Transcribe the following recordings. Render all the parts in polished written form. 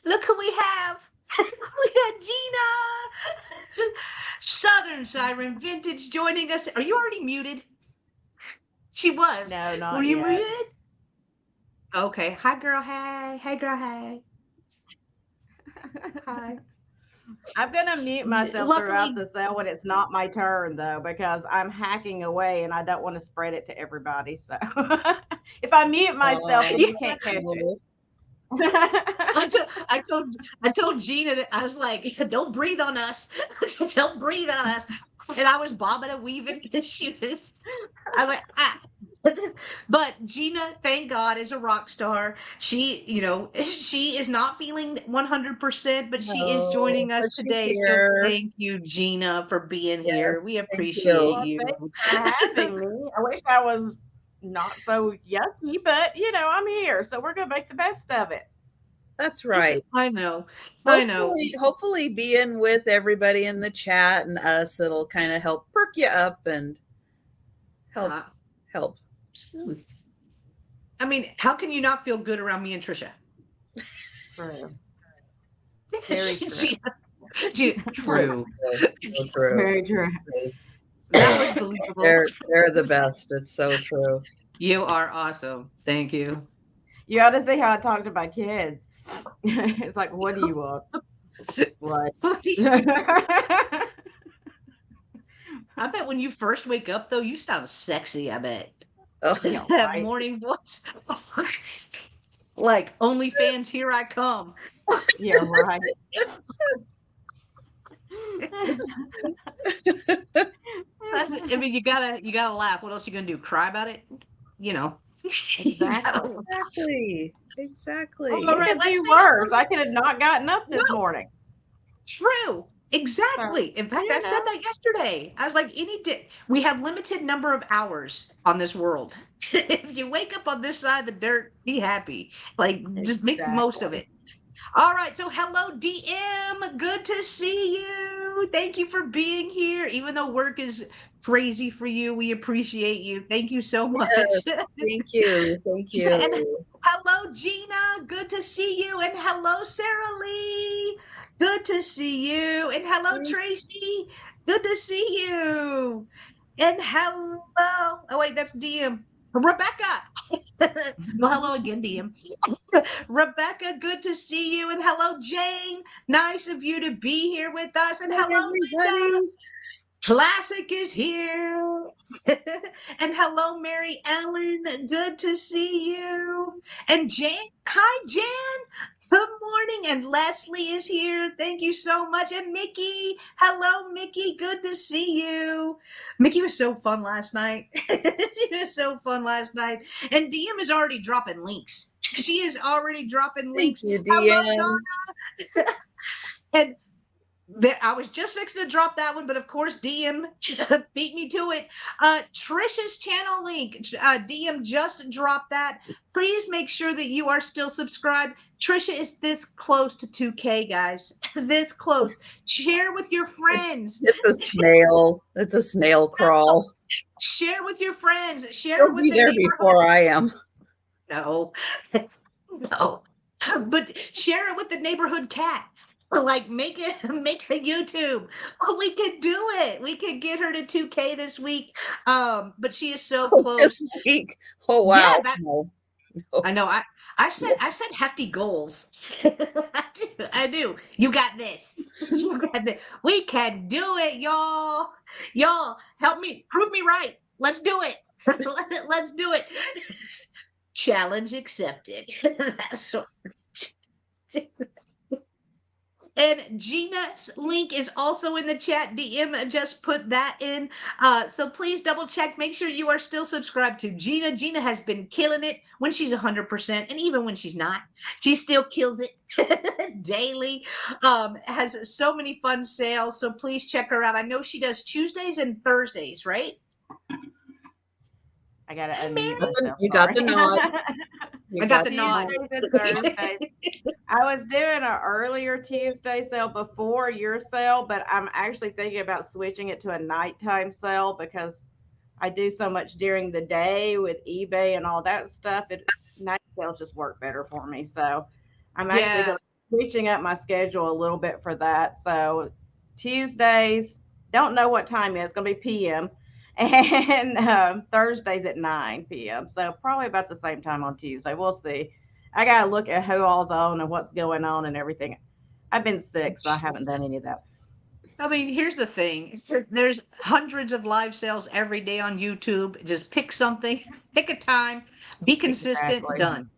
Look who we have. We got Gina. Southern Siren Vintage joining us. Are you already muted? She was. No, Were not you yet. muted? Okay. Hi, girl. Hey. Hey, girl. Hey. Hi. I'm gonna mute myself throughout Luckily, the sale when it's not my turn though, because I'm hacking away and I don't want to spread it to everybody. So if I mute myself, then yeah. you can't catch it. Well, I told, I told, I told Gina that I was like, "Don't breathe on us, don't breathe on us," and I was bobbing and weaving because she was. I went, ah. But Gina, thank God, is a rock star. She, she is not feeling 100%, but she is no, joining us but she's today. So here. thank you, Gina, for being Yes, here. We thank appreciate you. Well, thanks you. for having me. I wish I was not so yucky, but I'm here, so we're gonna make the best of it. That's right. I know. I know. Hopefully being with everybody in the chat and us, it'll kind of help perk you up and help Uh, help. I mean, how can you not feel good around me and Trisha? True. Very true. Gina, Gina, true. So true. Very true. That was believable. They're the best. It's so true. You are awesome. Thank you. You ought to see how I talk to my kids. It's like, what do you want? What? I bet when you first wake up, though, you sound sexy. I bet Oh, Yeah, that right. morning voice, like OnlyFans, here I come. Yeah, right. I mean, you gotta laugh. What else you gonna do? Cry about it? You know. You Exactly. gotta. exactly. Well, All it Exactly. right, could let's be say worse. hello. I could have not gotten up this No, morning. true. So, Exactly. In fact, I said know. that yesterday. I was like, any day we have limited number of hours on this world. If you wake up on this side of the dirt, be happy. Like, just make the most of Exactly. it. All right. So, hello, DM. Good to see you. Thank you for being here. Even though work is crazy for you, we appreciate you. Thank you so much. Yes. Thank you. Thank And you. hello, Gina. Good to see you. And hello, Sarah Lee. Good to see you. And hello, Tracy. Good to see you. And hello. Oh, wait, that's DM. Rebecca. Well, hello again, DM. Rebecca, good to see you. And hello, Jane. Nice of you to be here with us. And Hi, hello, Linda. everybody. Classic is here. And hello, Mary Ellen. Good to see you. And Jan, hi, Jan. Good morning. And Leslie is here. Thank you so much. And Mickey. Hello, Mickey. Good to see you. Mickey was so fun last night. She was so fun last night. And DM is already dropping links. She is already dropping Thank links. you, Hello, DM. Donna. And there, I was just fixing to drop that one, but of course, DM beat me to it. Trisha's channel link, DM just dropped that. Please make sure that you are still subscribed. Trisha is this close to 2K, guys. This close. Share with your It's friends. it's a snail. It's a snail crawl. Share with your friends. Share it You'll with be the there neighborhood. before I am. No, no. But share it with the neighborhood cat. Or like make a YouTube. Oh, we could do it. We could get her to 2K this week. But she is so Oh, this close. week. Oh Yeah, wow. that No. No. I know. I said hefty goals. I do. You got this. You got this. We can do it, y'all. Y'all, help me. Prove me right. Let's do it. Let's do it. Challenge accepted. That's what. And Gina's link is also in the chat. DM just put that in. So please double check. Make sure you are still subscribed to Gina. Gina has been killing it when she's 100%, and even when she's not, she still kills it daily. Has so many fun sales. So please check her out. I know she does Tuesdays and Thursdays, right? I got to Hey, unmute Mary. myself. You got Sorry. the nod. You I got got the the nod. nod. Tuesdays and Thursdays. I was doing an earlier Tuesday sale before your sale, but I'm actually thinking about switching it to a nighttime sale because I do so much during the day with eBay and all that stuff. Night sales just work better for me. So I'm actually Yeah. going to switching up my schedule a little bit for that. So Tuesdays, don't know what time yet. It's going to be PM. And Thursdays at 9 p.m. So probably about the same time on Tuesday. We'll see. I got to look at who all's on and what's going on and everything. I've been sick, so I haven't done any of that. I mean, here's the thing. There's hundreds of live sales every day on YouTube. Just pick something, pick a time, be consistent, Exactly. done.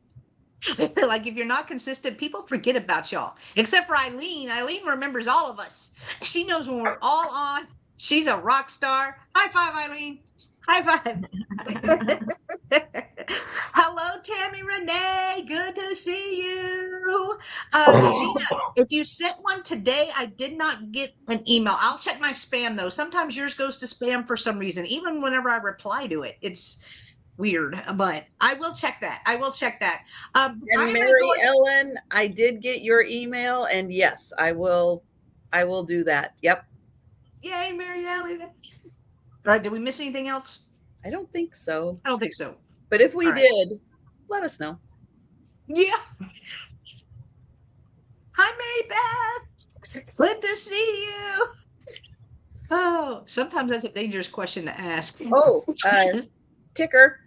Like if you're not consistent, people forget about y'all. Except for Eileen. Eileen remembers all of us. She knows when we're all on. She's a rock star. High five, Eileen. High five. Hello, Tammy Renee. Good to see you. Gina, if you sent one today, I did not get an email. I'll check my spam though. Sometimes yours goes to spam for some reason, even whenever I reply to it. It's weird, but I will check that. I will check that. And Mary Ellen, I did get your email, and yes, I will do that. Yep. Yay, Mary Ellen. All right, did we miss anything else? I don't think so. I don't think so. But if we All right. did, let us know. Yeah. Hi, Mary Beth. Good to see you. Oh, sometimes that's a dangerous question to ask. Oh, ticker.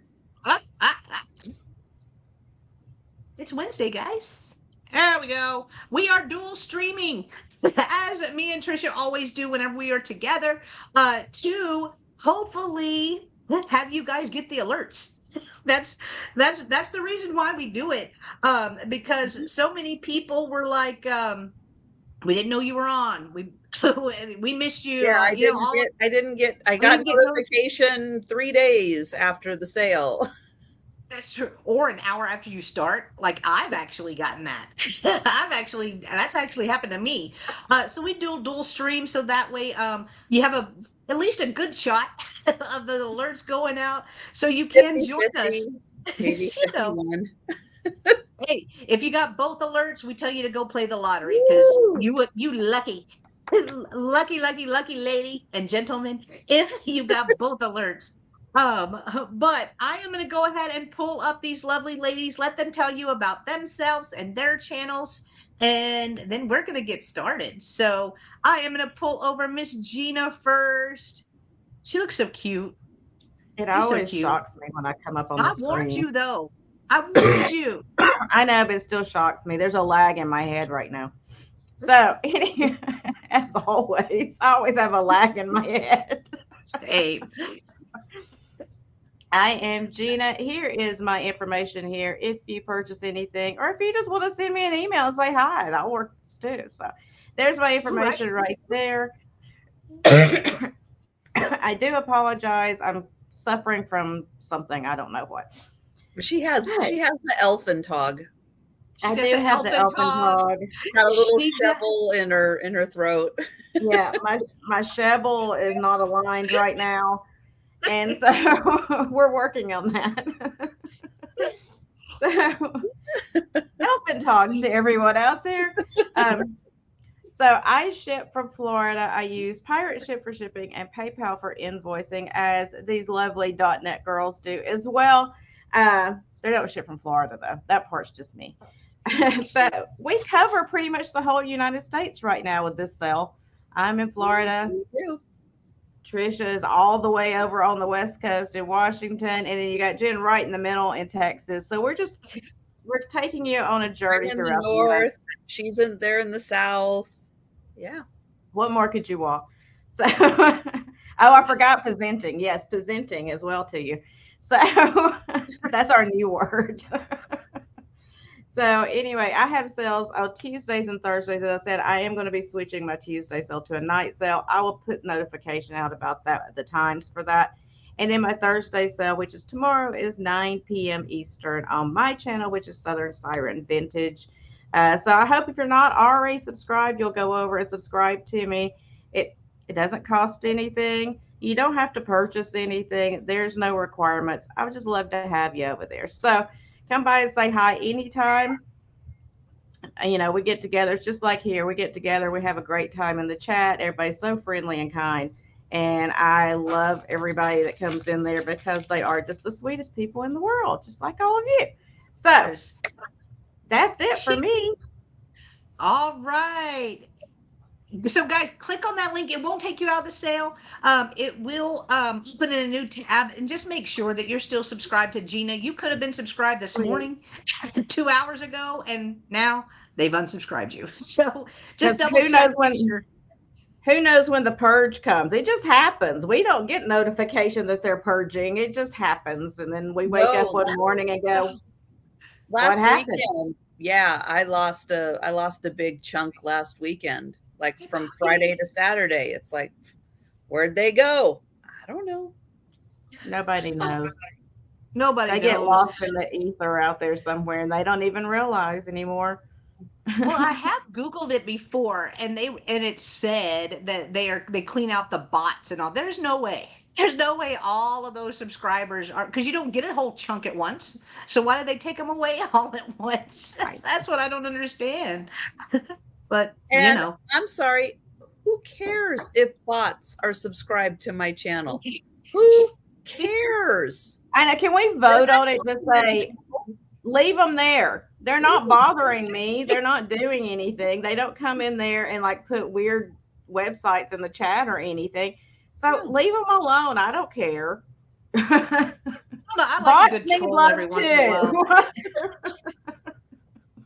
It's Wednesday, guys. There we go. We are dual streaming, as me and Trisha always do whenever we are together, to hopefully have you guys get the alerts. That's the reason why we do it. Because so many people were like, we didn't know you were on. We missed you. Yeah, I got notification 3 days after the sale. That's true. Or an hour after you start. Like I've actually gotten that. That's actually happened to me. So we do dual stream so that way you have at least a good shot of the alerts going out so you can 50, join 50, us. Maybe 51. Hey, if you got both alerts, we tell you to go play the lottery because you lucky lady and gentleman if you got both alerts. But I am going to go ahead and pull up these lovely ladies, let them tell you about themselves and their channels, and then we're going to get started. So I am going to pull over Miss Gina first. She looks so cute. It always shocks me when I come up on the screen. I warned you, though. I warned you. I know, but it still shocks me. There's a lag in my head right now. So, as always, I always have a lag in my head. Same. I am Gina. Here is my information here. If you purchase anything, or if you just want to send me an email and say hi, that works too. So, there's my information right there. I do apologize. I'm suffering from something. I don't know what. She has the elfin tog. I do have the elfin tog. Got a little shovel in her throat. Yeah, my shovel is not aligned right now, and so we're working on that. So, elfin togs to everyone out there. So I ship from Florida. I use Pirate Ship for shipping and PayPal for invoicing, as these lovely .net girls do as well. They don't ship from Florida though. That part's just me. But we cover pretty much the whole United States right now with this sale. I'm in Florida. Trisha is all the way over on the West Coast in Washington, and then you got Jen right in the middle in Texas. So we're taking you on a journey I'm in throughout the north. She's there in the south. Yeah. What more could you want? So, I forgot presenting. Yes, presenting as well to you. So that's our new word. So anyway, I have sales on Tuesdays and Thursdays. As I said, I am going to be switching my Tuesday sale to a night sale. I will put notification out about that, the times for that. And then my Thursday sale, which is tomorrow, is 9 p.m. Eastern on my channel, which is Southern Siren Vintage. So I hope if you're not already subscribed, you'll go over and subscribe to me. It doesn't cost anything. You don't have to purchase anything. There's no requirements. I would just love to have you over there. So come by and say hi anytime. You know, we get together. It's just like here. We get together. We have a great time in the chat. Everybody's so friendly and kind. And I love everybody that comes in there because they are just the sweetest people in the world, just like all of you. So that's it for me. All right. So guys, click on that link. It won't take you out of the sale. It will open in a new tab, and just make sure that you're still subscribed to Gina. You could have been subscribed this morning, 2 hours ago, and now they've unsubscribed you. So just Because double who check. knows when Make sure. who knows when the purge comes? It just happens. We don't get notification that they're purging. It just happens, and then we wake up No, one morning and go, "What last happened?" weekend, yeah, I lost a big chunk last weekend, like from Friday to Saturday. It's like, where'd they go? I don't know. Nobody knows. Nobody They get knows. lost in the ether out there somewhere, and they don't even realize anymore. Well, I have Googled it before, and it said that they clean out the bots and all. There's no way. There's no way all of those subscribers are, because you don't get a whole chunk at once. So why did they take them away all at once? Right. That's what I don't understand. But And I'm sorry, who cares if bots are subscribed to my channel? Who cares? I know. Can we vote on it? Just say, leave them there. They're not bothering me. They're not doing anything. They don't come in there and like put weird websites in the chat or anything. So leave them alone. I don't care. I like Bots a good need troll love every once in a while. too.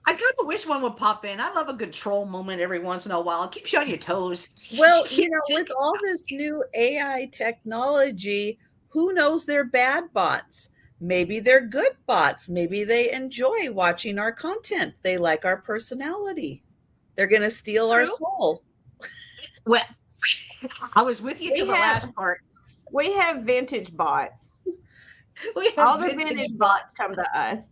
I kind of wish one would pop in. I love a good troll moment every once in a while. It keeps you on your toes. Well, with all this new AI technology, who knows they're bad bots? Maybe they're good bots. Maybe they enjoy watching our content. They like our personality. They're going to steal our True. soul. Well, I was with you We to the have- last part. We have vintage bots. We have All the vintage vintage bots. bots come to us.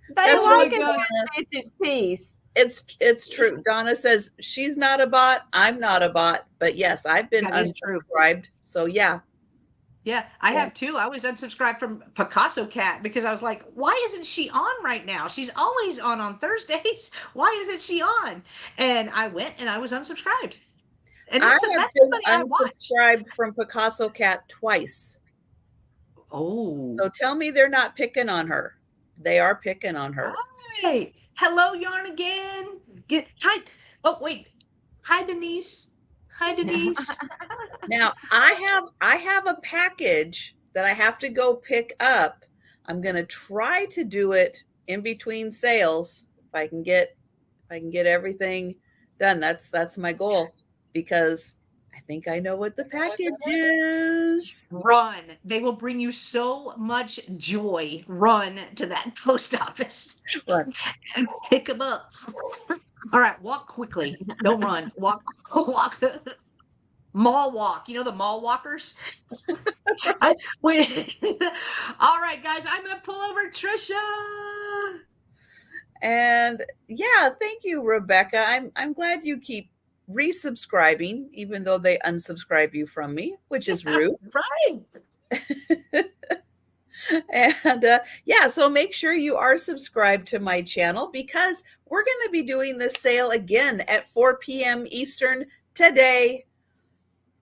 They That's like really a good. vintage piece. It's true. Donna says she's not a bot. I'm not a bot. But yes, I've been That is true. unsubscribed. So yeah. Yeah, I Yeah. have too. I was unsubscribed from Picasso Cat because I was like, why isn't she on right now? She's always on Thursdays. Why isn't she on? And I went and I was unsubscribed. And I that's, have that's been somebody I watch. unsubscribed from Picasso Cat twice. Oh. So tell me they're not picking on her. They are picking on her. Hey, hello, Yarn again. Hi. Oh, wait. Hi, Denise. Hi, Denise. Now I have a package that I have to go pick up. I'm going to try to do it in between sales if I can get everything done. That's my goal, because I think I know what the package is. Run. They will bring you so much joy. Run to that post office. Run. And pick them up. All right, walk quickly. Don't run. Walk. Mall walk. You know the mall walkers? All right, guys, I'm going to pull over Trisha. And yeah, thank you, Rebecca. I'm glad you keep resubscribing, even though they unsubscribe you from me, which is rude. Right. And yeah, so make sure you are subscribed to my channel, because we're going to be doing this sale again at 4 p.m. Eastern today.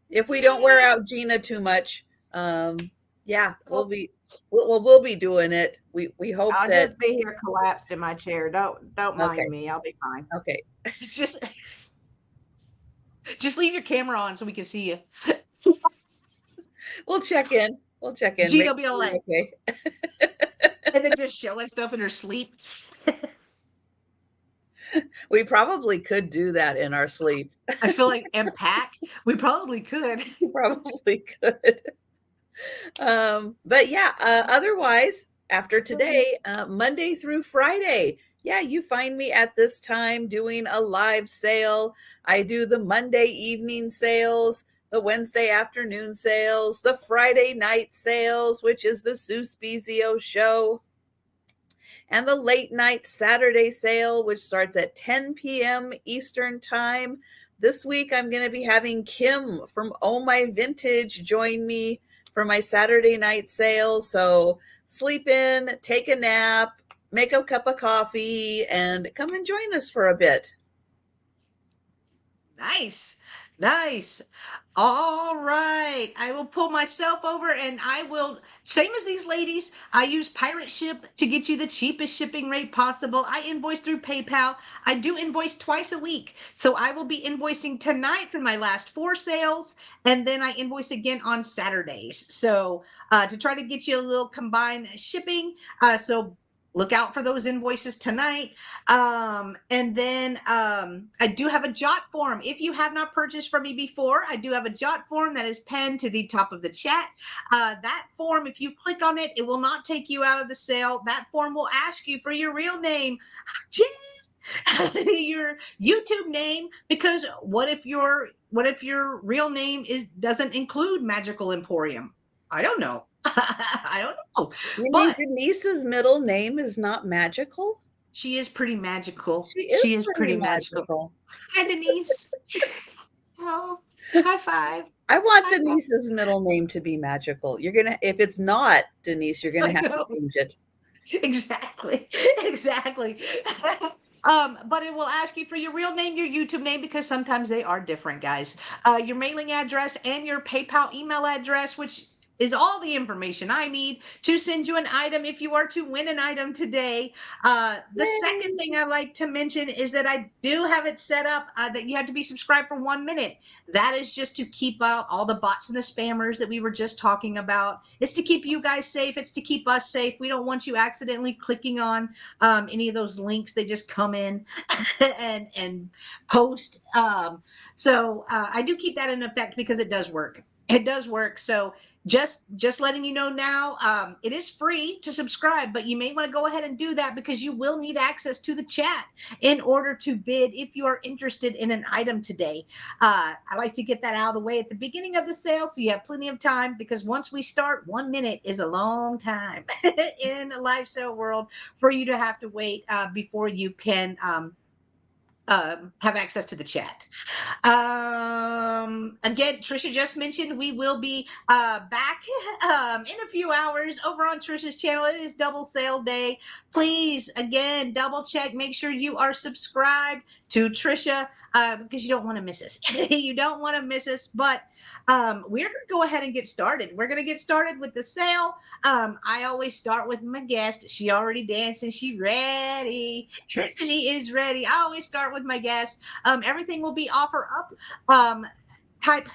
If we don't wear out Gina too much, yeah, we'll be doing it. We hope I'll that. just be here collapsed in my chair. Don't mind Okay. me. I'll be fine. Okay. Just leave your camera on so we can see you. We'll check in. Gina will be all like, okay. and then just showing stuff in her sleep. We probably could do that in our sleep. I feel like pack. We probably could. We probably could. But yeah, otherwise, after today, Monday through Friday, yeah, you find me at this time doing a live sale. I do the Monday evening sales, the Wednesday afternoon sales, the Friday night sales, which is the Sue Spezio show, and the late night Saturday sale, which starts at 10 p.m. Eastern time. This week, I'm going to be having Kim from Oh My Vintage join me for my Saturday night sale. So sleep in, take a nap, make a cup of coffee, and come and join us for a bit. Nice. Nice. All right. I will pull myself over and I will, same as these ladies, I use Pirate Ship to get you the cheapest shipping rate possible. I invoice through PayPal. I do invoice twice a week. So I will be invoicing tonight for my last 4 sales. And then I invoice again on Saturdays. So to try to get you a little combined shipping. So look out for those invoices tonight. And then I do have a jot form. If you have not purchased from me before, I do have a jot form that is pinned to the top of the chat. That form, if you click on it, it will not take you out of the sale. That form will ask you for your real name, your YouTube name, because what if your real name doesn't include Magical Emporium? I don't know. I don't know. You mean Denise's middle name is not magical? She is pretty magical. She is pretty magical. Hi, Denise. Oh, high five. I want Denise's middle name to be magical. You're gonna, if it's not Denise, you're gonna have to change it. Exactly. But it will ask you for your real name, your YouTube name, because sometimes they are different, guys. Your mailing address and your PayPal email address, which is all the information I need to send you an item if you are to win an item today. The second thing I like to mention is that I do have it set up that you have to be subscribed for 1 minute. That is just to keep out all the bots and the spammers that we were just talking about. It's to keep you guys safe. It's to keep us safe. We don't want you accidentally clicking on any of those links. They just come in and post. So I do keep that in effect because it does work. It does work. So just letting you know now, it is free to subscribe, but you may want to go ahead and do that because you will need access to the chat in order to bid if you are interested in an item today. I like to get that out of the way at the beginning of the sale so you have plenty of time, because once we start, 1 minute is a long time in the live sale world for you to have to wait before you can have access to the chat. Again, Trisha just mentioned we will be back in a few hours over on Trisha's channel. It is double sale day. Please, again, double check, make sure you are subscribed to Trisha because you don't want to miss us. You don't want to miss us, but we're going to go ahead and get started. We're going to get started with the sale. I always start with my guest. She already dancing. She ready. She is ready. I always start with my guest. Everything will be offer up type.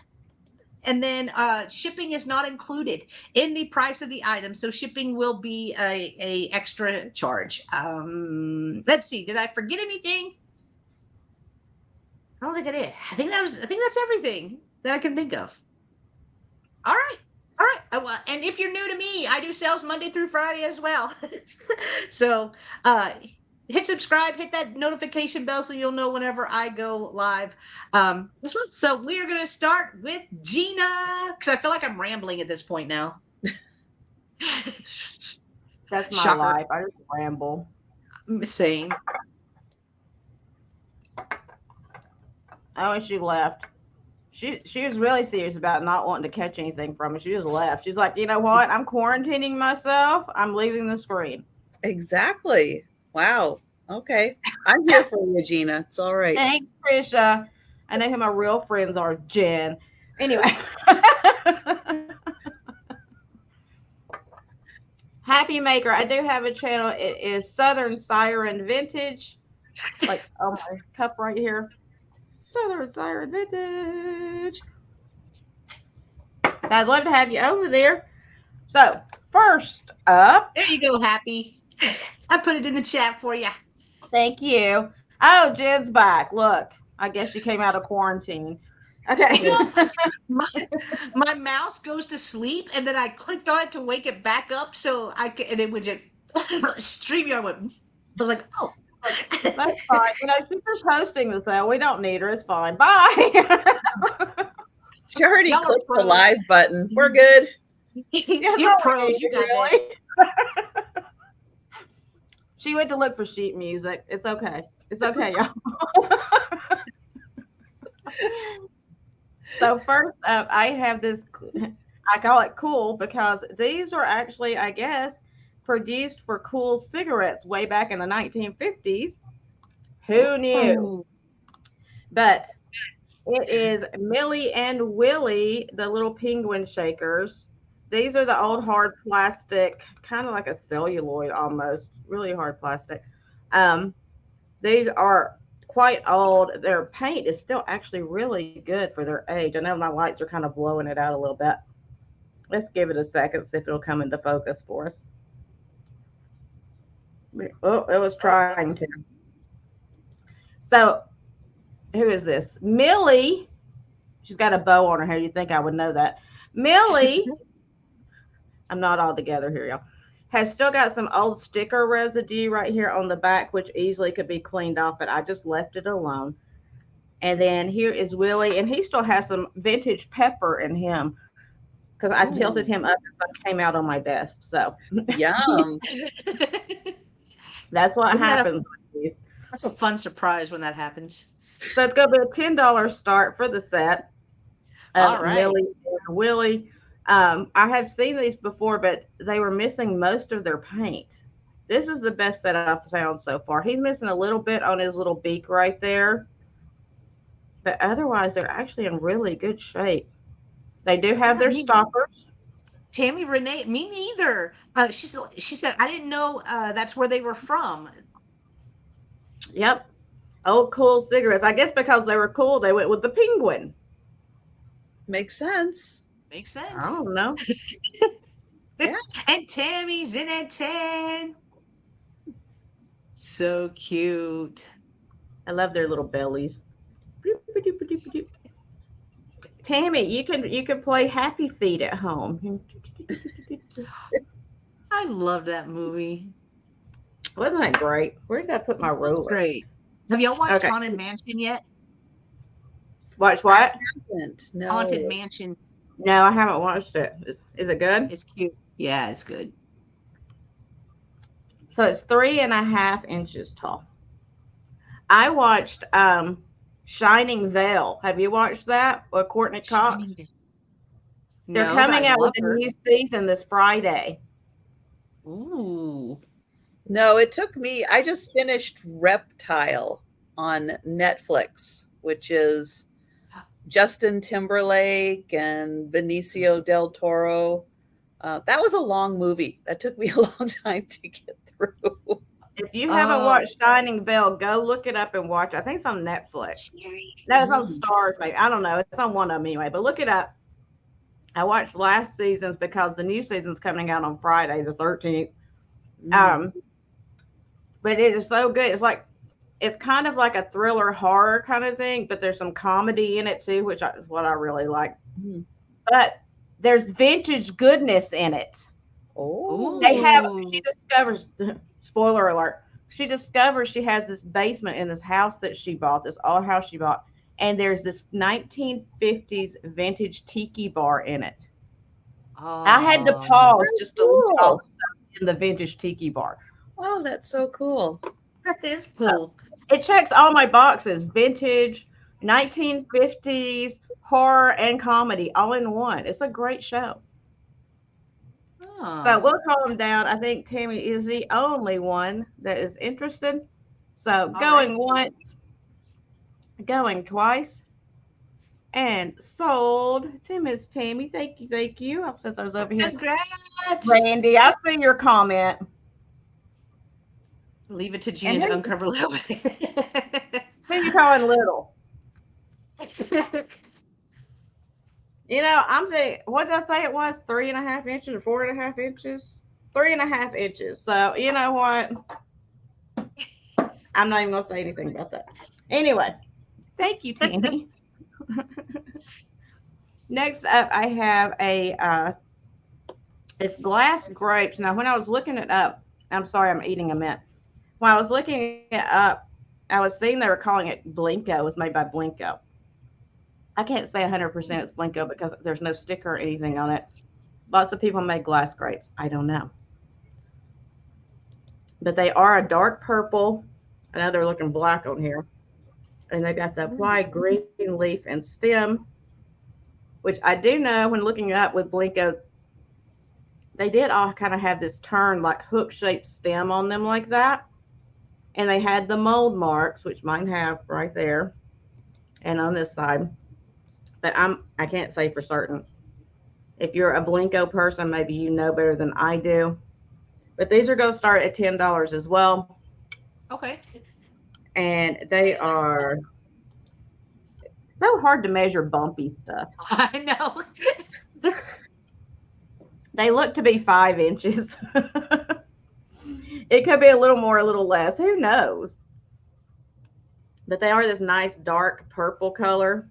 And then shipping is not included in the price of the item. So shipping will be a extra charge. Let's see. Did I forget anything? I don't think I did. I think that's everything that I can think of. All right. And if you're new to me, I do sales Monday through Friday as well. So hit subscribe, hit that notification bell so you'll know whenever I go live. This one. So we are going to start with Gina, because I feel like I'm rambling at this point now. That's my Shocker. life. I just ramble. Same. Oh, she left. She was really serious about not wanting to catch anything from me. She just left. She's like, you know what? I'm quarantining myself. I'm leaving the screen. Exactly. Wow. Okay. I'm here for you, Gina. It's all right. Thanks, Trisha. I know who my real friends are, Jen. Anyway. Happy Maker. I do have a channel. It is Southern Siren Vintage. Like, oh, my cup right here. Southern Siren Vintage. I'd love to have you over there. So, first up. There you go, Happy. I put it in the chat for you. Thank you. Oh, Jen's back. Look, I guess she came out of quarantine. Okay. My mouse goes to sleep, and then I clicked on it to wake it back up, so and it would just StreamYard went. I was like, oh. That's fine. You know, she's just hosting the sale. We don't need her. It's fine. Bye. She already clicked the live button. We're good. You're pros. You got really? She went to look for sheet music. It's okay. It's okay, y'all. So first up, I have this. I call it cool because these are actually, I guess, produced for Cool cigarettes way back in the 1950s. Who knew? But It is Millie and Willie, the little penguin shakers. These are the old hard plastic, kind of like a celluloid almost, really hard plastic. Um, these are quite old. Their paint is still actually really good for their age. I know my lights are kind of blowing it out a little bit. Let's give it a second, see if it'll come into focus for us. Oh, it was trying to. So, who is this? Millie. She's got a bow on her hair. You'd think I would know that. Millie, I'm not all together here, y'all, has still got some old sticker residue right here on the back, which easily could be cleaned off, but I just left it alone. And then here is Willie, and he still has some vintage pepper in him because I tilted him up as I came out on my desk. So Yum. that's what Isn't that happens with these. That's a fun surprise when that happens. So it's going to be a $10 start for the set. All right. Millie and Willie. I have seen these before, but they were missing most of their paint. This is the best set I've found so far. He's missing a little bit on his little beak right there. But otherwise, they're actually in really good shape. They do have their stoppers. Tammy Renee, me neither. She said, I didn't know that's where they were from. Yep. Old cool cigarettes. I guess because they were cool, they went with the penguin. Makes sense. Makes sense. I don't know. Yeah. And Tammy's in at 10. So cute. I love their little bellies. Tammy, you can play Happy Feet at home. I love that movie. Wasn't that great? Where did I put my ruler? Great. Have y'all watched Okay. Haunted Mansion yet? Watch what? No. Haunted Mansion. No, I haven't watched it. Is it good? It's cute. Yeah, it's good. So it's 3.5 inches tall. I watched Shining Veil. Have you watched that with Courtney Cox? They're No, coming but I out love with a her. new season this Friday. Ooh. No, it took me. I just finished Reptile on Netflix, which is Justin Timberlake and Benicio del Toro. That was a long movie. That took me a long time to get through. If you haven't watched Shining Veil, go look it up and watch it. I think it's on Netflix. No, it's on Stars, maybe. I don't know. It's on one of them anyway, but look it up. I watched last season's because the new season's coming out on Friday, the 13th. But it is so good. It's kind of like a thriller horror kind of thing, but there's some comedy in it too, which is what I really like. Mm. But there's vintage goodness in it. Oh, She discovers, spoiler alert, she discovers she has this basement in this house that she bought, this old house she bought, and there's this 1950s vintage tiki bar in it. I had to pause just to look at all the stuff in the vintage tiki bar. Oh, that's so cool. That is cool. It checks all my boxes: vintage, 1950s, horror, and comedy all in one. It's a great show. So we'll call them down. I think Tammy is the only one that is interested. So going once, going twice, and sold. Miss Tammy, thank you, thank you. I'll set those over here. Congrats. Randy, I see your comment. Leave it to Jan to uncover little. Who you calling little? You know, I'm the, what did I say it was? 3.5 inches or 4.5 inches? 3.5 inches. So, you know what? I'm not even going to say anything about that. Anyway, thank you, Tammy. Next up, I have it's glass grapes. Now, when I was looking it up, I'm sorry, I'm eating a mint. When I was looking it up, I was seeing they were calling it Blinko. It was made by Blinko. I can't say 100% it's Blinko because there's no sticker or anything on it. Lots of people make glass grapes. I don't know. But they are a dark purple. I know they're looking black on here. And they got the applied green leaf and stem, which I do know when looking up with Blinko, they did all kind of have this turn like hook-shaped stem on them like that. And they had the mold marks, which mine have right there. and on this side. But I can't say for certain. If you're a Blinko person, maybe you know better than I do. But these are going to start at $10 as well. Okay. And they are so hard to measure bumpy stuff. I know. They look to be 5 inches. It could be a little more, a little less. Who knows? But they are this nice dark purple color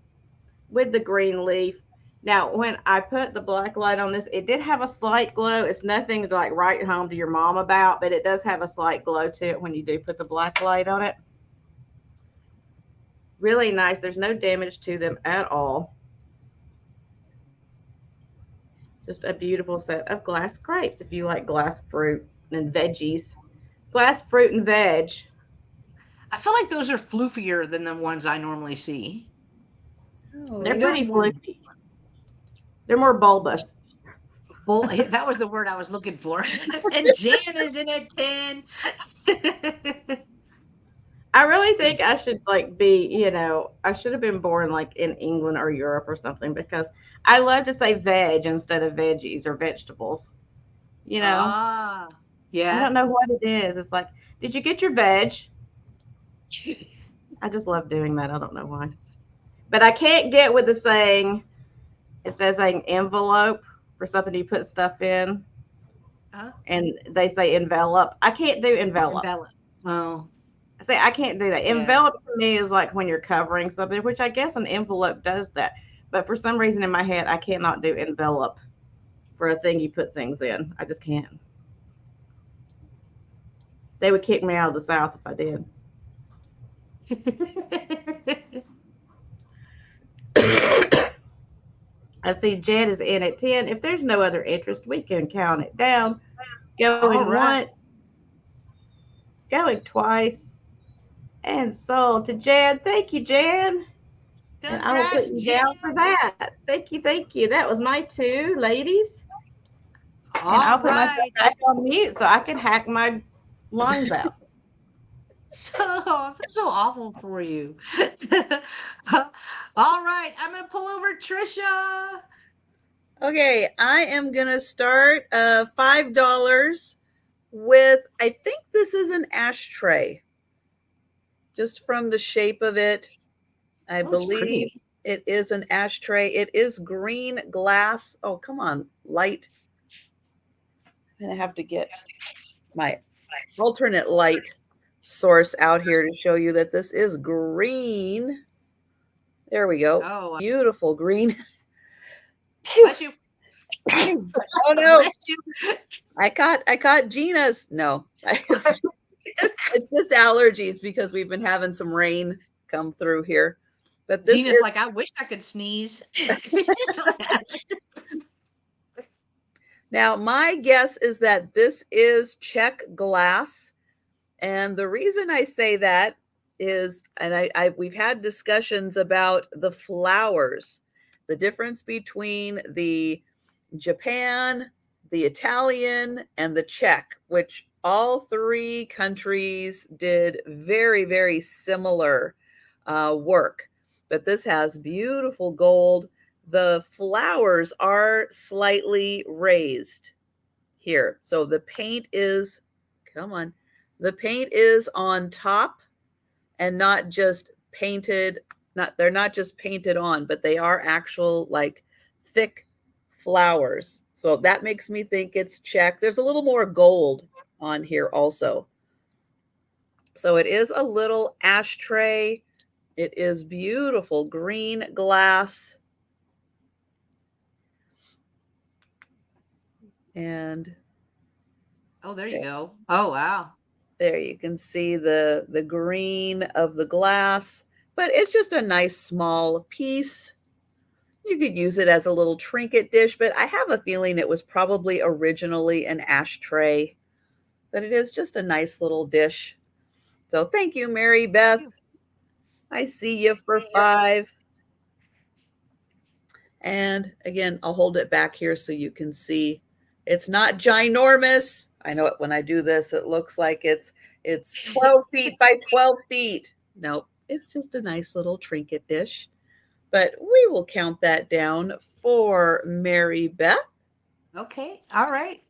with the green leaf. Now, when I put the black light on this, it did have a slight glow. It's nothing to like write home to your mom about, but it does have a slight glow to it when you do put the black light on it. Really nice. There's no damage to them at all. Just a beautiful set of glass grapes if you like glass fruit and veggies. Glass fruit and veg. I feel like those are floofier than the ones I normally see. Oh, They're Yeah. pretty floofy. They're more bulbous. Well, that was the word I was looking for. And Jan is in at 10. I really think I should like be, I should have been born like in England or Europe or something because I love to say veg instead of veggies or vegetables. Ah, I yeah. don't know what it is. It's like, did you get your veg? I just love doing that. I don't know why. But I can't get with the saying, it says an envelope for something you put stuff in. Huh? And they say envelop. I can't do envelop. Envelop. Oh, I say I can't do that. Yeah. Envelop to me is like when you're covering something, which I guess an envelope does that. But for some reason in my head, I cannot do envelop for a thing you put things in. I just can't. They would kick me out of the South if I did. I see Jed is in at 10. If there's no other interest, we can count it down. Going All right. once, going twice, and sold to Jed. Thank you, Jed. And I will put Congrats, you down for Jan. that. Thank you, thank you. That was my 2 ladies. And I'll All put myself right. back on mute so I can hack my lines out. So I feel so awful for you. All right, I'm gonna pull over Trisha. Okay, I am gonna start $5 with, I think this is an ashtray. Just from the shape of it, I Oh, it's believe pretty. it is an ashtray. It is green glass. Oh, come on, light. I'm gonna have to get my alternate light source out here to show you that this is green. There we go. Oh, Beautiful green. bless you. Oh no, Bless you. I caught Gina's. No, it's just allergies because we've been having some rain come through here. But this Gina's is like, I wish I could sneeze. now my guess is that this is Czech glass. And the reason I say that is, and we've had discussions about the flowers, the difference between the Japan, the Italian, and the Czech, which all 3 countries did very, very similar work. But this has beautiful gold. The flowers are slightly raised here. So the paint is, come on, the paint is on top and not just painted, they're not just painted on, but they are actual like thick flowers. So that makes me think it's Czech. There's a little more gold on here also. So it is a little ashtray. It is beautiful green glass. And Oh, there you go. Oh, wow. there you can see the green of the glass, but it's just a nice small piece. You could use it as a little trinket dish, but I have a feeling it was probably originally an ashtray, but it is just a nice little dish. So thank you, Mary Beth. I see you for 5. And again, I'll hold it back here so you can see. It's not ginormous. I know it when I do this, it looks like it's 12 feet by 12 feet. Nope, it's just a nice little trinket dish. But we will count that down for Mary Beth. Okay. All right.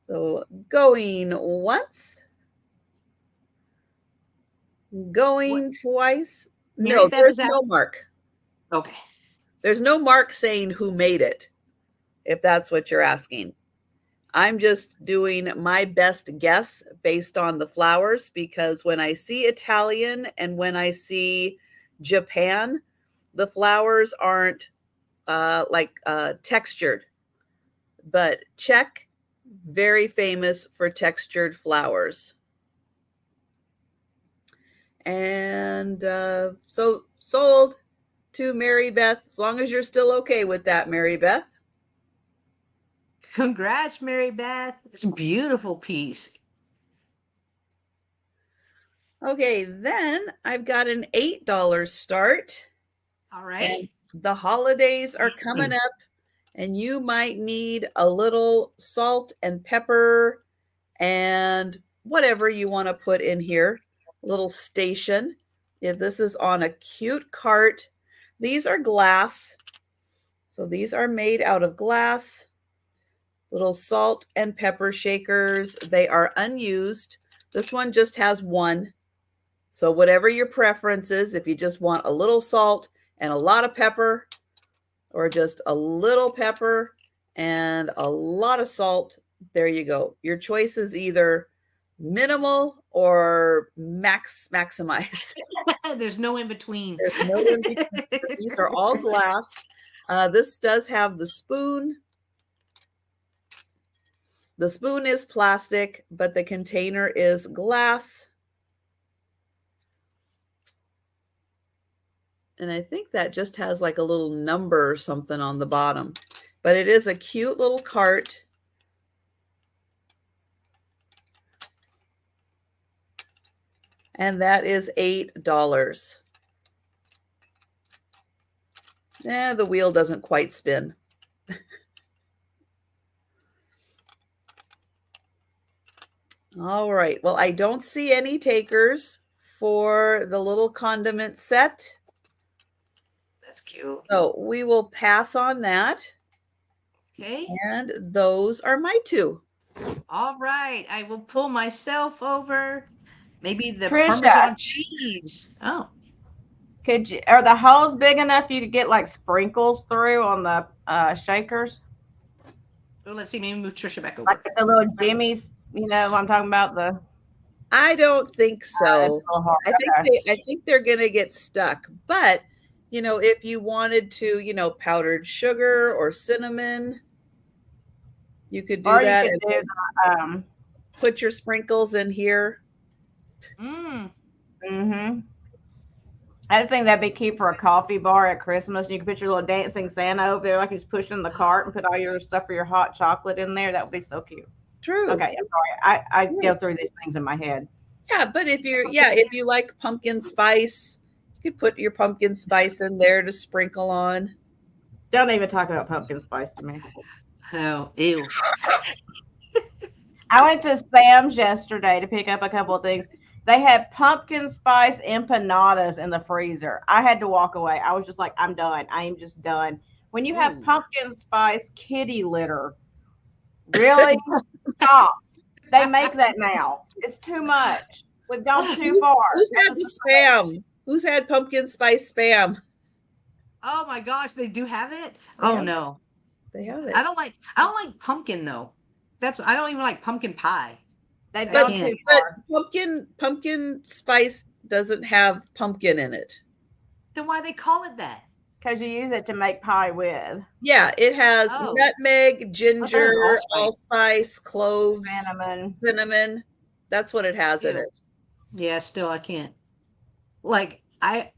So going once, going twice. Mary No, Beth there's is out. no mark. Okay. There's no mark saying who made it, if that's what you're asking. I'm just doing my best guess based on the flowers, because when I see Italian and when I see Japan, the flowers aren't textured. But Czech, very famous for textured flowers. And so sold to Mary Beth, as long as you're still okay with that, Mary Beth. Congrats, Mary Beth. It's a beautiful piece. Okay, then I've got an $8 start. All right. And the holidays are coming up, and you might need a little salt and pepper and whatever you want to put in here. Little station. If this is on a cute cart. These are glass. So these are made out of glass. Little salt and pepper shakers. They are unused. This one just has one. So whatever your preference is, if you just want a little salt and a lot of pepper, or just a little pepper and a lot of salt, there you go. Your choice is either minimal or maximize. There's no in between. There's no in between. These are all glass. This does have the spoon. The spoon is plastic, but the container is glass. And I think that just has like a little number or something on the bottom. But it is a cute little cart. And that is $8. The wheel doesn't quite spin. All right. Well, I don't see any takers for the little condiment set. That's cute. So we will pass on that. Okay. And those are my two. All right. I will pull myself over. Maybe the Trisha. Parmesan cheese. Oh. Are the holes big enough you could get like sprinkles through on the shakers? Well, let's see. Maybe move Trisha back over. Like the little jimmies, you know what I'm talking about? I don't think so. I think they're gonna get stuck. But you know, if you wanted to, you know, powdered sugar or cinnamon, you could do that. You could do put your sprinkles in here. Mm-hmm. I just think that'd be cute for a coffee bar at Christmas. You can put your little dancing Santa over there like he's pushing the cart and put all your stuff for your hot chocolate in there. That would be so cute. True. Okay, I'm sorry. I go through these things in my head. Yeah, but if you like pumpkin spice, you could put your pumpkin spice in there to sprinkle on. Don't even talk about pumpkin spice to me. Oh, ew. I went to Sam's yesterday to pick up a couple of things. They had pumpkin spice empanadas in the freezer. I had to walk away. I was just like, I'm done. I am just done. When you have pumpkin spice kitty litter, really? Stop. They make that now. It's too much. We've gone too far. Who's had the spam? Who's had pumpkin spice spam? Oh my gosh, they do have it? Oh no. They have it. I don't like pumpkin though. I don't even like pumpkin pie. They've gone too far. But pumpkin spice doesn't have pumpkin in it. Then why they call it that? Because you use it to make pie with. Yeah, it has nutmeg, ginger, allspice, cloves, cinnamon. That's what it has in it. Yeah, still I can't. Like I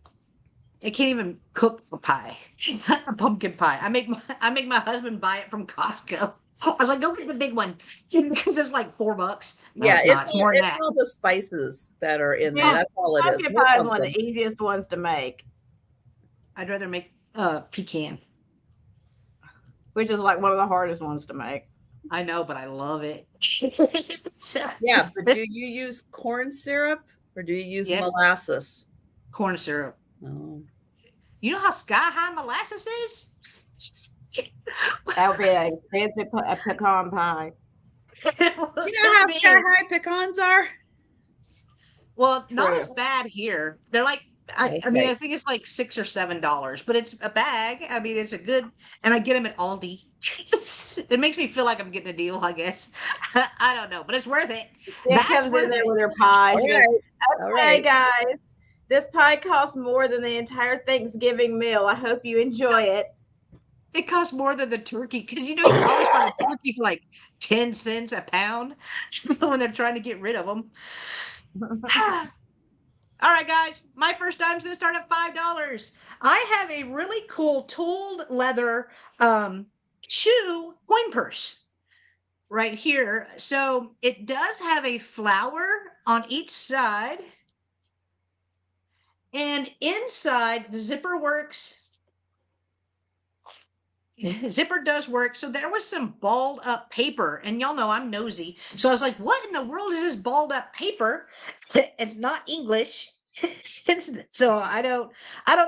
can't even cook a pie, a pumpkin pie. I make my husband buy it from Costco. I was like, go get the big one because it's like $4. No, yeah, it's not. It's more than that. It's all the spices that are in there. That's all it is. Pumpkin pie is one of the easiest ones to make. I'd rather make pecan, which is like one of the hardest ones to make. I know, but I love it. Yeah, but do you use corn syrup or do you use molasses? corn syrup. Oh. You know how sky high molasses is? That would be an expensive a pecan pie. You know how sky high pecans are? Well, not True. as bad here. They're like, I mean, Okay. I think it's like $6 or $7, but it's a bag. I mean, it's a good, and I get them at Aldi. It makes me feel like I'm getting a deal, I guess. I don't know, but it's worth it. Jen That's comes in worth there it. with her pie. All She goes, right. All "Hey right. guys, this pie costs more than the entire Thanksgiving meal. I hope you enjoy it." It costs more than the turkey because you know you can always find a turkey for like 10 cents a pound when they're trying to get rid of them. All right, guys, my first item's going to start at $5. I have a really cool tooled leather shoe coin purse right here. So it does have a flower on each side. And inside, the zipper works. Zipper does work. So there was some balled up paper, and y'all know I'm nosy. So I was like, what in the world is this balled up paper? It's not English. So I don't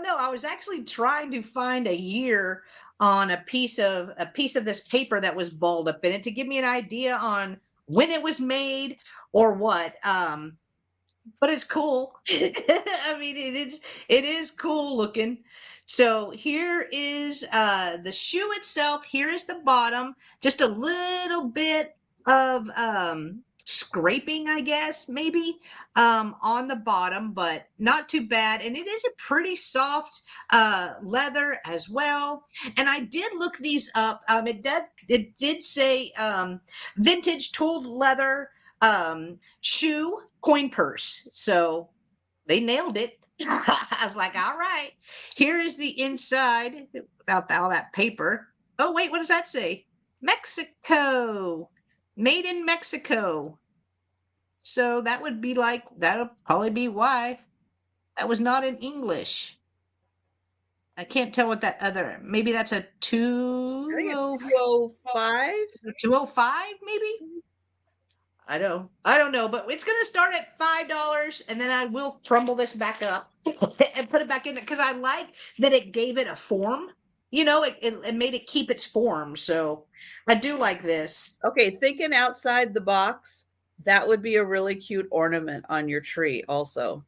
know. I was actually trying to find a year on a piece of this paper that was balled up in it to give me an idea on when it was made or what. But it's cool. I mean, it is cool looking. So here is the shoe itself. Here is the bottom. Just a little bit of scraping, I guess, maybe on the bottom, but not too bad. And it is a pretty soft leather as well. And I did look these up. It did say vintage tooled leather shoe coin purse. So they nailed it. I was like, all right, here is the inside without all that paper. Oh, wait, what does that say? Mexico, made in Mexico. So that would be like, that'll probably be why that was not in English. I can't tell what that other, maybe that's a I think it's 205. 205, maybe? I don't know, but it's gonna start at $5, and then I will crumble this back up and put it back in it because I like that it gave it a form. You know, it made it keep its form. So I do like this. Okay, thinking outside the box, that would be a really cute ornament on your tree also.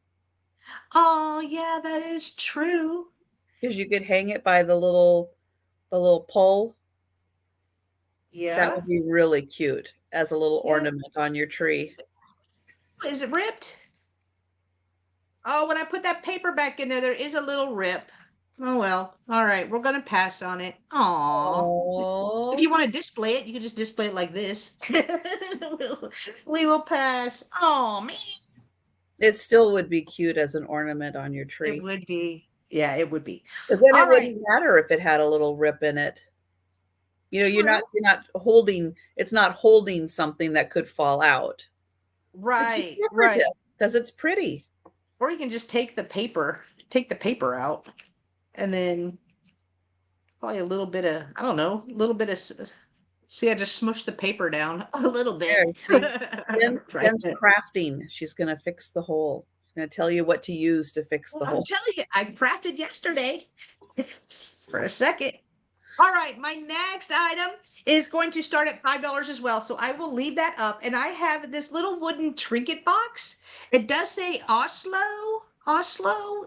Oh yeah, that is true. Because you could hang it by the little pole. That Yeah. would be really cute as a little ornament on your tree. Is it ripped? Oh, when I put that paper back in there, there is a little rip. Oh well. All right, we're gonna pass on it. Aww. If Oh, you want to display it, you can just display it like this. We will pass. Oh man. it still would be cute as an ornament on your It tree. would be. Yeah, it would be. Because then All it right. wouldn't matter if it had a little rip in it. You know, True. you're not holding, it's not holding something that could fall out. It's just Right, right. decorative because it's pretty. Or you can just take the paper out, and then probably a little bit of, I don't know, a little bit of, see, I just smushed the paper down a little There, bit. see, Jen's Right. crafting. She's going to fix the hole. She's going to tell you what to use to fix the Well, I'm hole. telling you, I crafted yesterday for a second. All right, my next item is going to start at $5 as well. So I will leave that up. And I have this little wooden trinket box. It does say Oslo.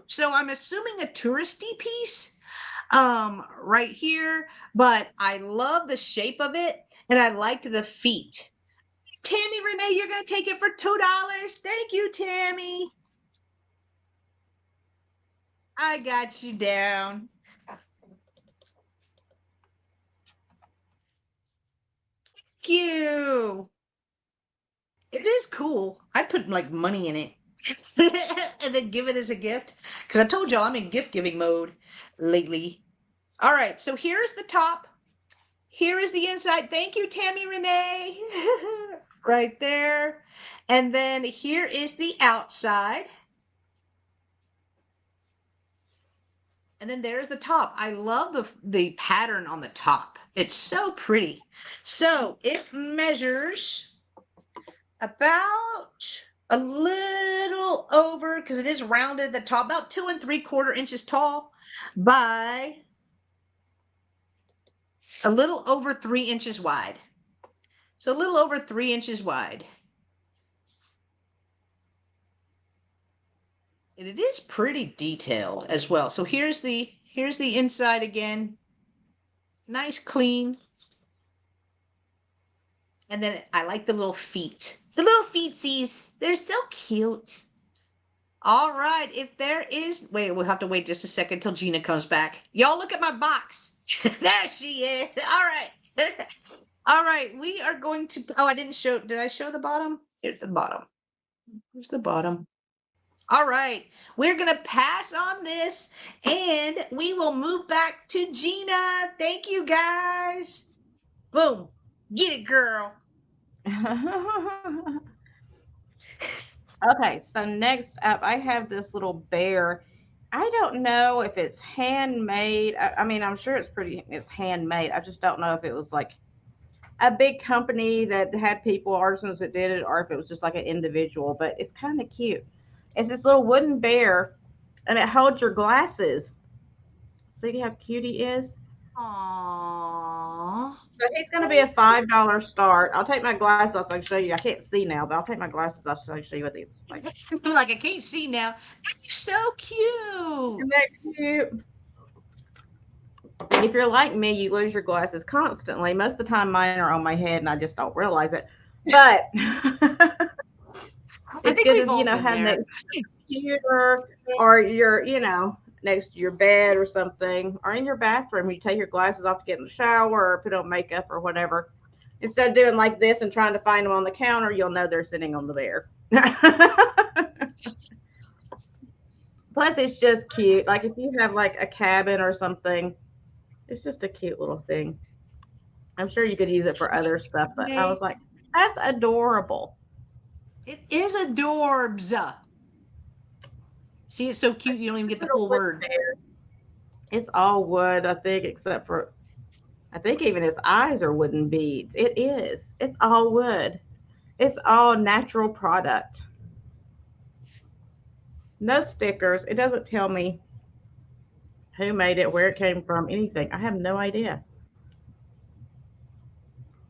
So I'm assuming a touristy piece right here. But I love the shape of it and I liked the feet. Tammy Renee, you're gonna take it for $2. Thank you, Tammy. I got you down. You. It is cool. I'd put like money in it and then give it as a gift. Because I told y'all I'm in gift giving mode lately. All right, so here's the top. Here is the inside. Thank you, Tammy Renee. Right there. And then here is the outside. And then there's the top. I love the pattern on the top. It's so pretty. So it measures about a little over, because it is rounded at the top, about 2 3/4 inches tall by a little over 3 inches wide. So a little over 3 inches wide. And it is pretty detailed as well. So here's the inside again. Nice, clean. And then I like the little feet. The little feetsies. They're so cute. All right. If there is, wait, we'll have to wait just a second till Gina comes back. Y'all look at my box. There she is. All right. All right. We are going to, oh, I didn't show, did I show the bottom? Here's the bottom. Here's the bottom. All right. We're going to pass on this and we will move back to Gina. Thank you, guys. Boom. Get it, girl. Okay, so next up, I have this little bear. I don't know if it's handmade. I mean, I'm sure it's handmade. I just don't know if it was like a big company that had people, artisans that did it, or if it was just like an individual, but it's kind of cute. It's this little wooden bear, and it holds your glasses. See how cute he is? Aww. So he's going to be a $5 start. I'll take my glasses off so I can show you. I can't see now, but I'll take my glasses off so I can show you what they look like. Like I can't see now. That's so cute. Isn't that cute? And if you're like me, you lose your glasses constantly. Most of the time, mine are on my head, and I just don't realize it. But it's good to have next to your computer, or your next to your bed or something, or in your bathroom. You take your glasses off to get in the shower or put on makeup or whatever. Instead of doing like this and trying to find them on the counter, you'll know they're sitting on the bear. Plus, it's just cute. Like if you have like a cabin or something, it's just a cute little thing. I'm sure you could use it for other stuff, but I was like, that's adorable. It is adorbs. See, it's so cute you don't even get the full word. It's all wood, I think, except for, I think even his eyes are wooden beads. It is. It's all wood. It's all natural product. No stickers. It doesn't tell me who made it, where it came from, anything. I have no idea.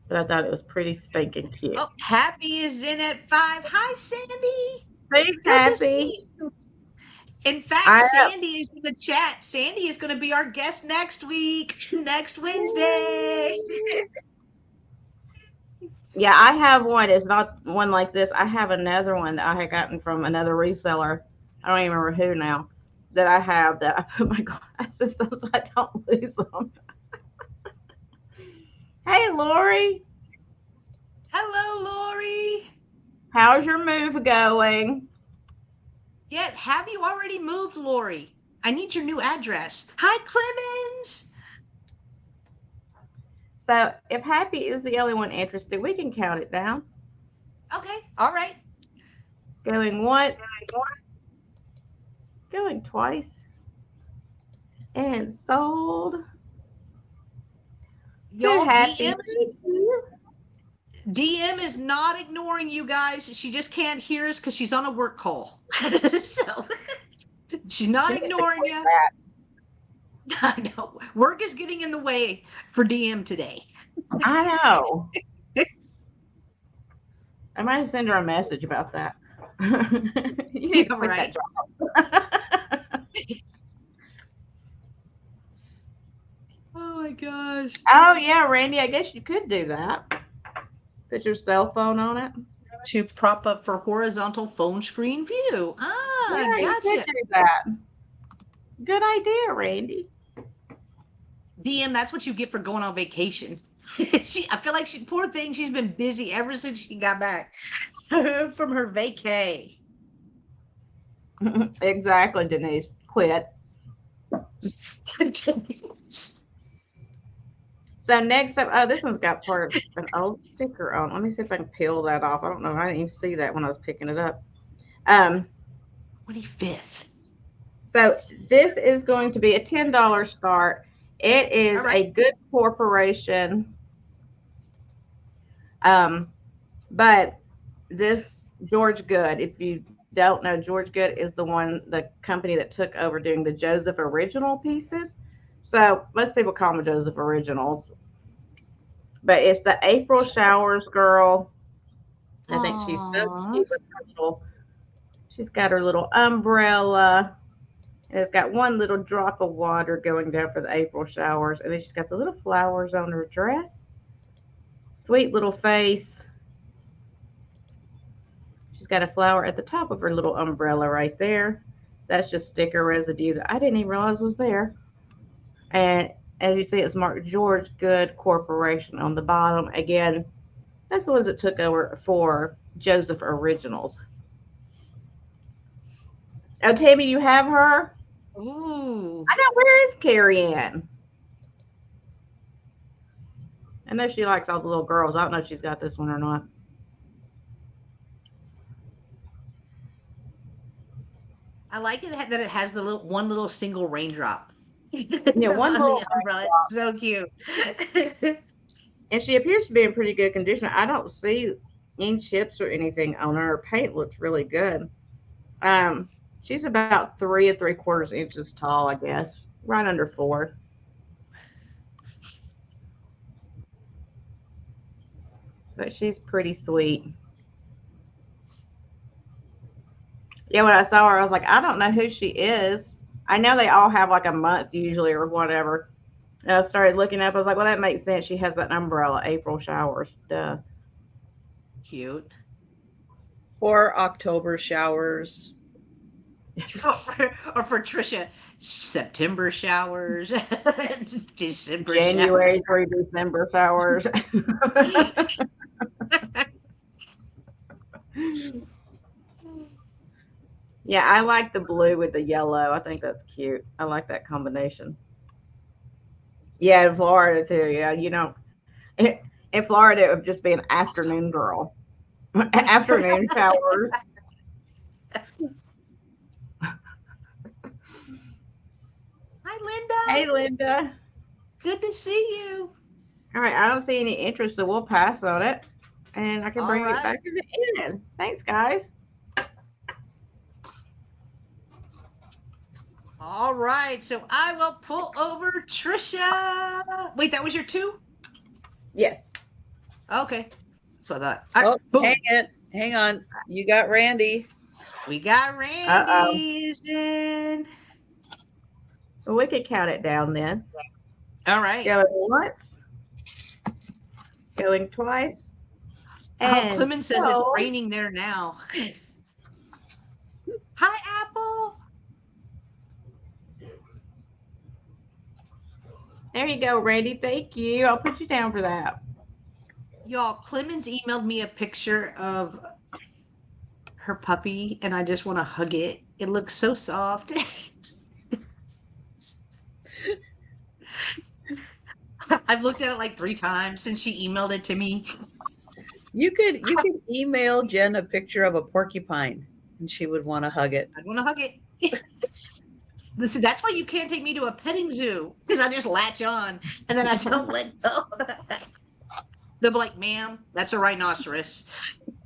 But I thought it was pretty stinking cute. Oh, Happy is in at 5. Hi, Sandy. Thanks, Happy. In fact, Sandy is in the chat. Sandy is going to be our guest next week, next Wednesday. Yeah, I have one. It's not one like this. I have another one that I had gotten from another reseller. I don't even remember who now. That I have that I put my glasses so I don't lose them. Hey, Lori. Hello, Lori. How's your move going? Yeah, have you already moved, Lori? I need your new address. Hi, Clemens. So if Happy is the only one interested, we can count it down. Okay, all right. Going once, going twice, and sold. Yo, DM is not ignoring you guys. She just can't hear us because she's on a work call. So she's not ignoring you. I know. Work is getting in the way for DM today. I know. I might send her a message about that. You need to quit that job. Oh my gosh. Oh yeah, Randy, I guess you could do that. Put your cell phone on it. To prop up for horizontal phone screen view. Ah, yeah, gotcha. You could do that. Good idea, Randy. DM, that's what you get for going on vacation. I feel like poor thing, she's been busy ever since she got back from her vacay. Exactly, Denise. Quit. So next up, oh, this one's got part of an old sticker on. Let me see if I can peel that off. I don't know. I didn't even see that when I was picking it up. 25th. So this is going to be a $10 start. It is a good corporation. But this George Good. If you don't know, George Good is the company that took over doing the Joseph Original pieces. So most people call them Joseph Originals, but it's the April Showers girl. I think she's so Aww. cute with her little. She's got her little umbrella. And it's got one little drop of water going down for the April showers, and then she's got the little flowers on her dress. Sweet little face. She's got a flower at the top of her little umbrella right there. That's just sticker residue that I didn't even realize was there. And as you see, it's marked George Good Corporation on the bottom. Again, that's the ones that took over for Joseph Originals. Oh, Tammy, you have her? Ooh. I know. Where is Carrie Ann? I know she likes all the little girls. I don't know if she's got this one or not. I like it that it has the one little single raindrop. Yeah, one on little the umbrella. It's so cute. And she appears to be in pretty good condition. I don't see any chips or anything on her. Her paint looks really good. She's about 3 3/4 inches tall, I guess, right under 4. But she's pretty sweet. Yeah, when I saw her, I was like, I don't know who she is. I know they all have like a month usually or whatever. And I started looking up. I was like, well, that makes sense. She has that umbrella, April showers. Duh. Cute. Or October showers. or for Trisha, September showers, December January through December showers. Yeah, I like the blue with the yellow. I think that's cute. I like that combination. Yeah, in Florida too. Yeah, in Florida it would just be an afternoon girl, afternoon showers. Hi, Linda. Hey, Linda. Good to see you. All right, I don't see any interest, so we'll pass on it, and I can bring All it right. back to the end. Thanks, guys. All right, so I will pull over Trisha. Wait, that was your 2? Yes. Okay, that's what I thought. All right, Oh, boom. hang on. You got Randy. We got Randy's in. Well, we could count it down then. All right. Going once, going twice. Oh, Clemens says it's go. raining there now. Hi, Apple. There you go, Randy. Thank you. I'll put you down for that. Y'all, Clemens emailed me a picture of her puppy, and I just want to hug it. It looks so soft. I've looked at it like 3 times since she emailed it to me. You could email Jen a picture of a porcupine and she would want to hug it. I want to hug it. Listen, that's why you can't take me to a petting zoo, because I just latch on and then I don't let go. They'll be like, ma'am, that's a rhinoceros.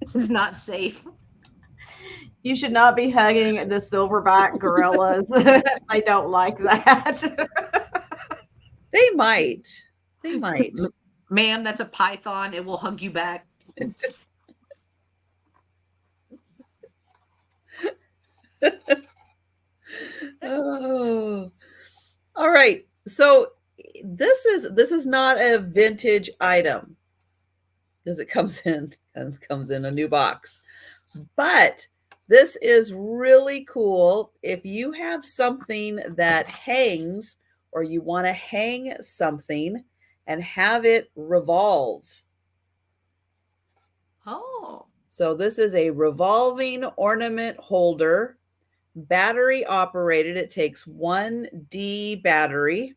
It's not safe. You should not be hugging the silverback gorillas. They don't like that. They might. They might. Ma'am, that's a python. It will hug you back. Oh. All right. So this is not a vintage item because it comes in a new box. But this is really cool if you have something that hangs or you want to hang something and have it revolve. Oh. So this is a revolving ornament holder, battery operated. It takes 1D battery.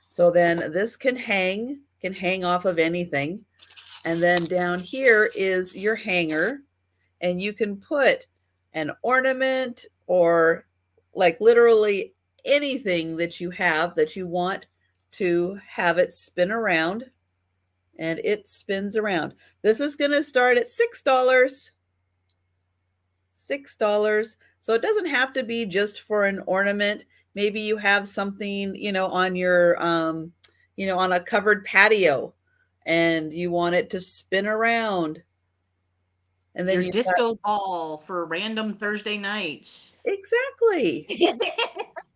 So then this can hang off of anything. And then down here is your hanger, and you can put an ornament or like literally anything that you have that you want to have it spin around, and it spins around. This is going to start at $6. $6. So it doesn't have to be just for an ornament. Maybe you have something, on your, on a covered patio and you want it to spin around. And then Your disco ball for random Thursday nights. Exactly.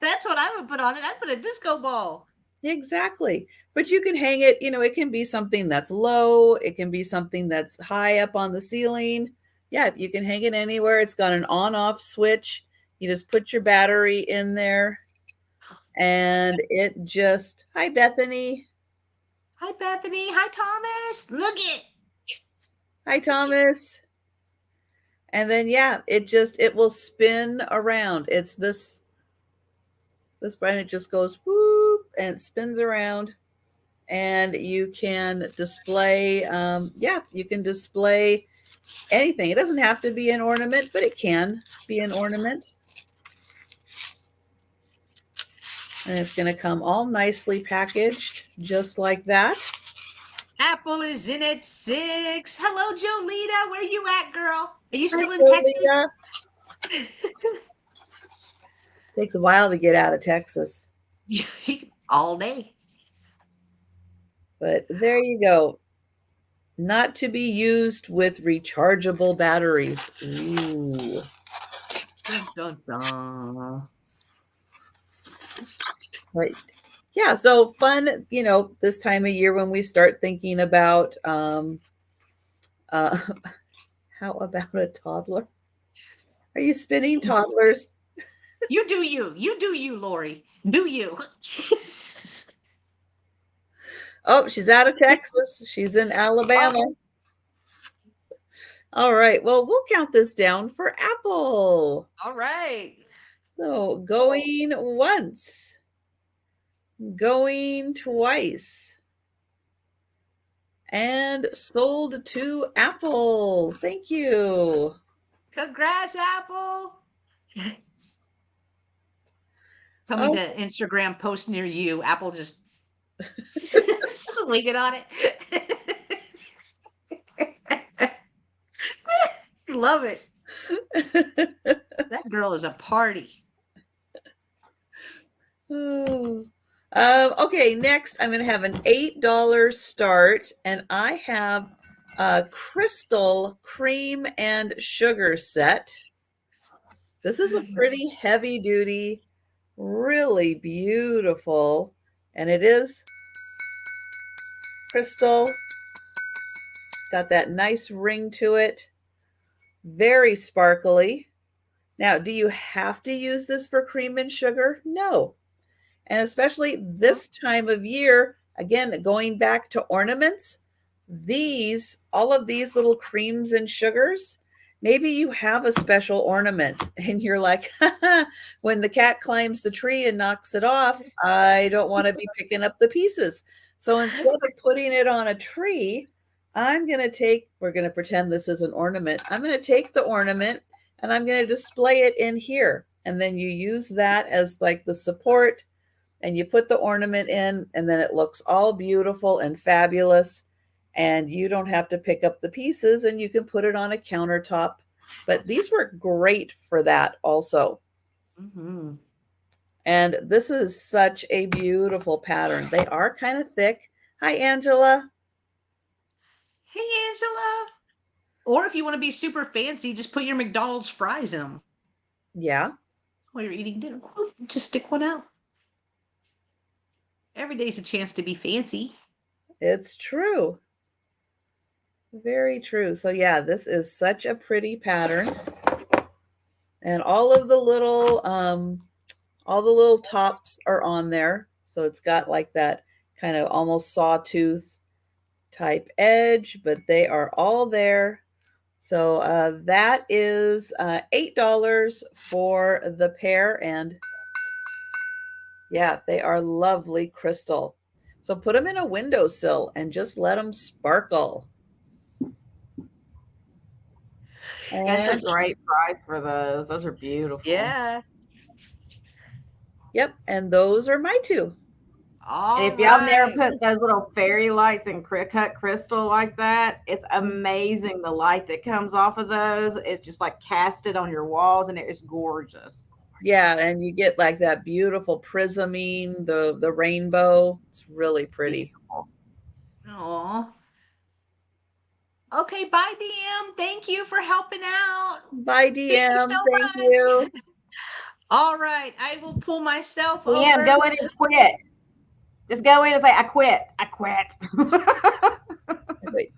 That's what I would put on it. I'd put a disco ball. Exactly. But you can hang it, it can be something that's low. It can be something that's high up on the ceiling. Yeah, you can hang it anywhere. It's got an on-off switch. You just put your battery in there and it just, hi, Bethany. Hi, Bethany. Hi, Thomas. Look it. Hi, Thomas. And then, yeah, it will spin around. It's this button, it just goes whoop and it spins around. And you can display, you can display anything. It doesn't have to be an ornament, but it can be an ornament. And it's going to come all nicely packaged, just like that. Apple is in at 6. Hello, Jolita. Where you at, girl? Are you still Hi, in Texas? Takes a while to get out of Texas. All day. But there you go. Not to be used with rechargeable batteries. Ooh. Dun, dun, dun. Right. Yeah, so fun, this time of year when we start thinking about how about a toddler? Are you spinning toddlers? You do you. You do you, Lori. Do you. Oh, she's out of Texas. She's in Alabama. Oh. All right. Well, we'll count this down for Apple. All right. So going once, going twice, and sold to Apple. Thank you. Congrats, Apple. Coming to Instagram post near you. Apple just swinging on it. Love it. That girl is a party. Okay, next I'm going to have an $8 start, and I have a crystal cream and sugar set. This is a pretty heavy duty, really beautiful, and it is crystal. Got that nice ring to it. Very sparkly. Now, do you have to use this for cream and sugar? No. And especially this time of year, again, going back to ornaments, all of these little creams and sugars, maybe you have a special ornament and you're like, when the cat climbs the tree and knocks it off, I don't want to be picking up the pieces. So instead of putting it on a tree, we're going to pretend this is an ornament. I'm going to take the ornament and I'm going to display it in here. And then you use that as like the support and you put the ornament in and then it looks all beautiful and fabulous. And you don't have to pick up the pieces and you can put it on a countertop. But these work great for that also. Mm-hmm. And this is such a beautiful pattern. They are kind of thick. Hi, Angela. Hey, Angela. Or if you want to be super fancy, just put your McDonald's fries in them. Yeah. While you're eating dinner, just stick one out. Every day's a chance to be fancy. It's true. Very true. So yeah, this is such a pretty pattern. And all the little tops are on there. So it's got like that kind of almost sawtooth type edge, but they are all there. So that is $8 for the pair. And yeah, they are lovely crystal. So put them in a windowsill and just let them sparkle. That's a great price for those. Those are beautiful. Yeah. Yep. And those are my two. And All if y'all never right. put those little fairy lights in cut crystal like that, it's amazing the light that comes off of those. It's just like casted on your walls, and it is gorgeous. Yeah, and you get like that beautiful prisming, the rainbow. It's really pretty. Beautiful. Aw. Okay, bye, DM. Thank you for helping out. Bye, Thank you so DM. Thank much. you. All right, I will pull myself DM, over. go in and quit. Just go in and say, I quit. I quit. Wait.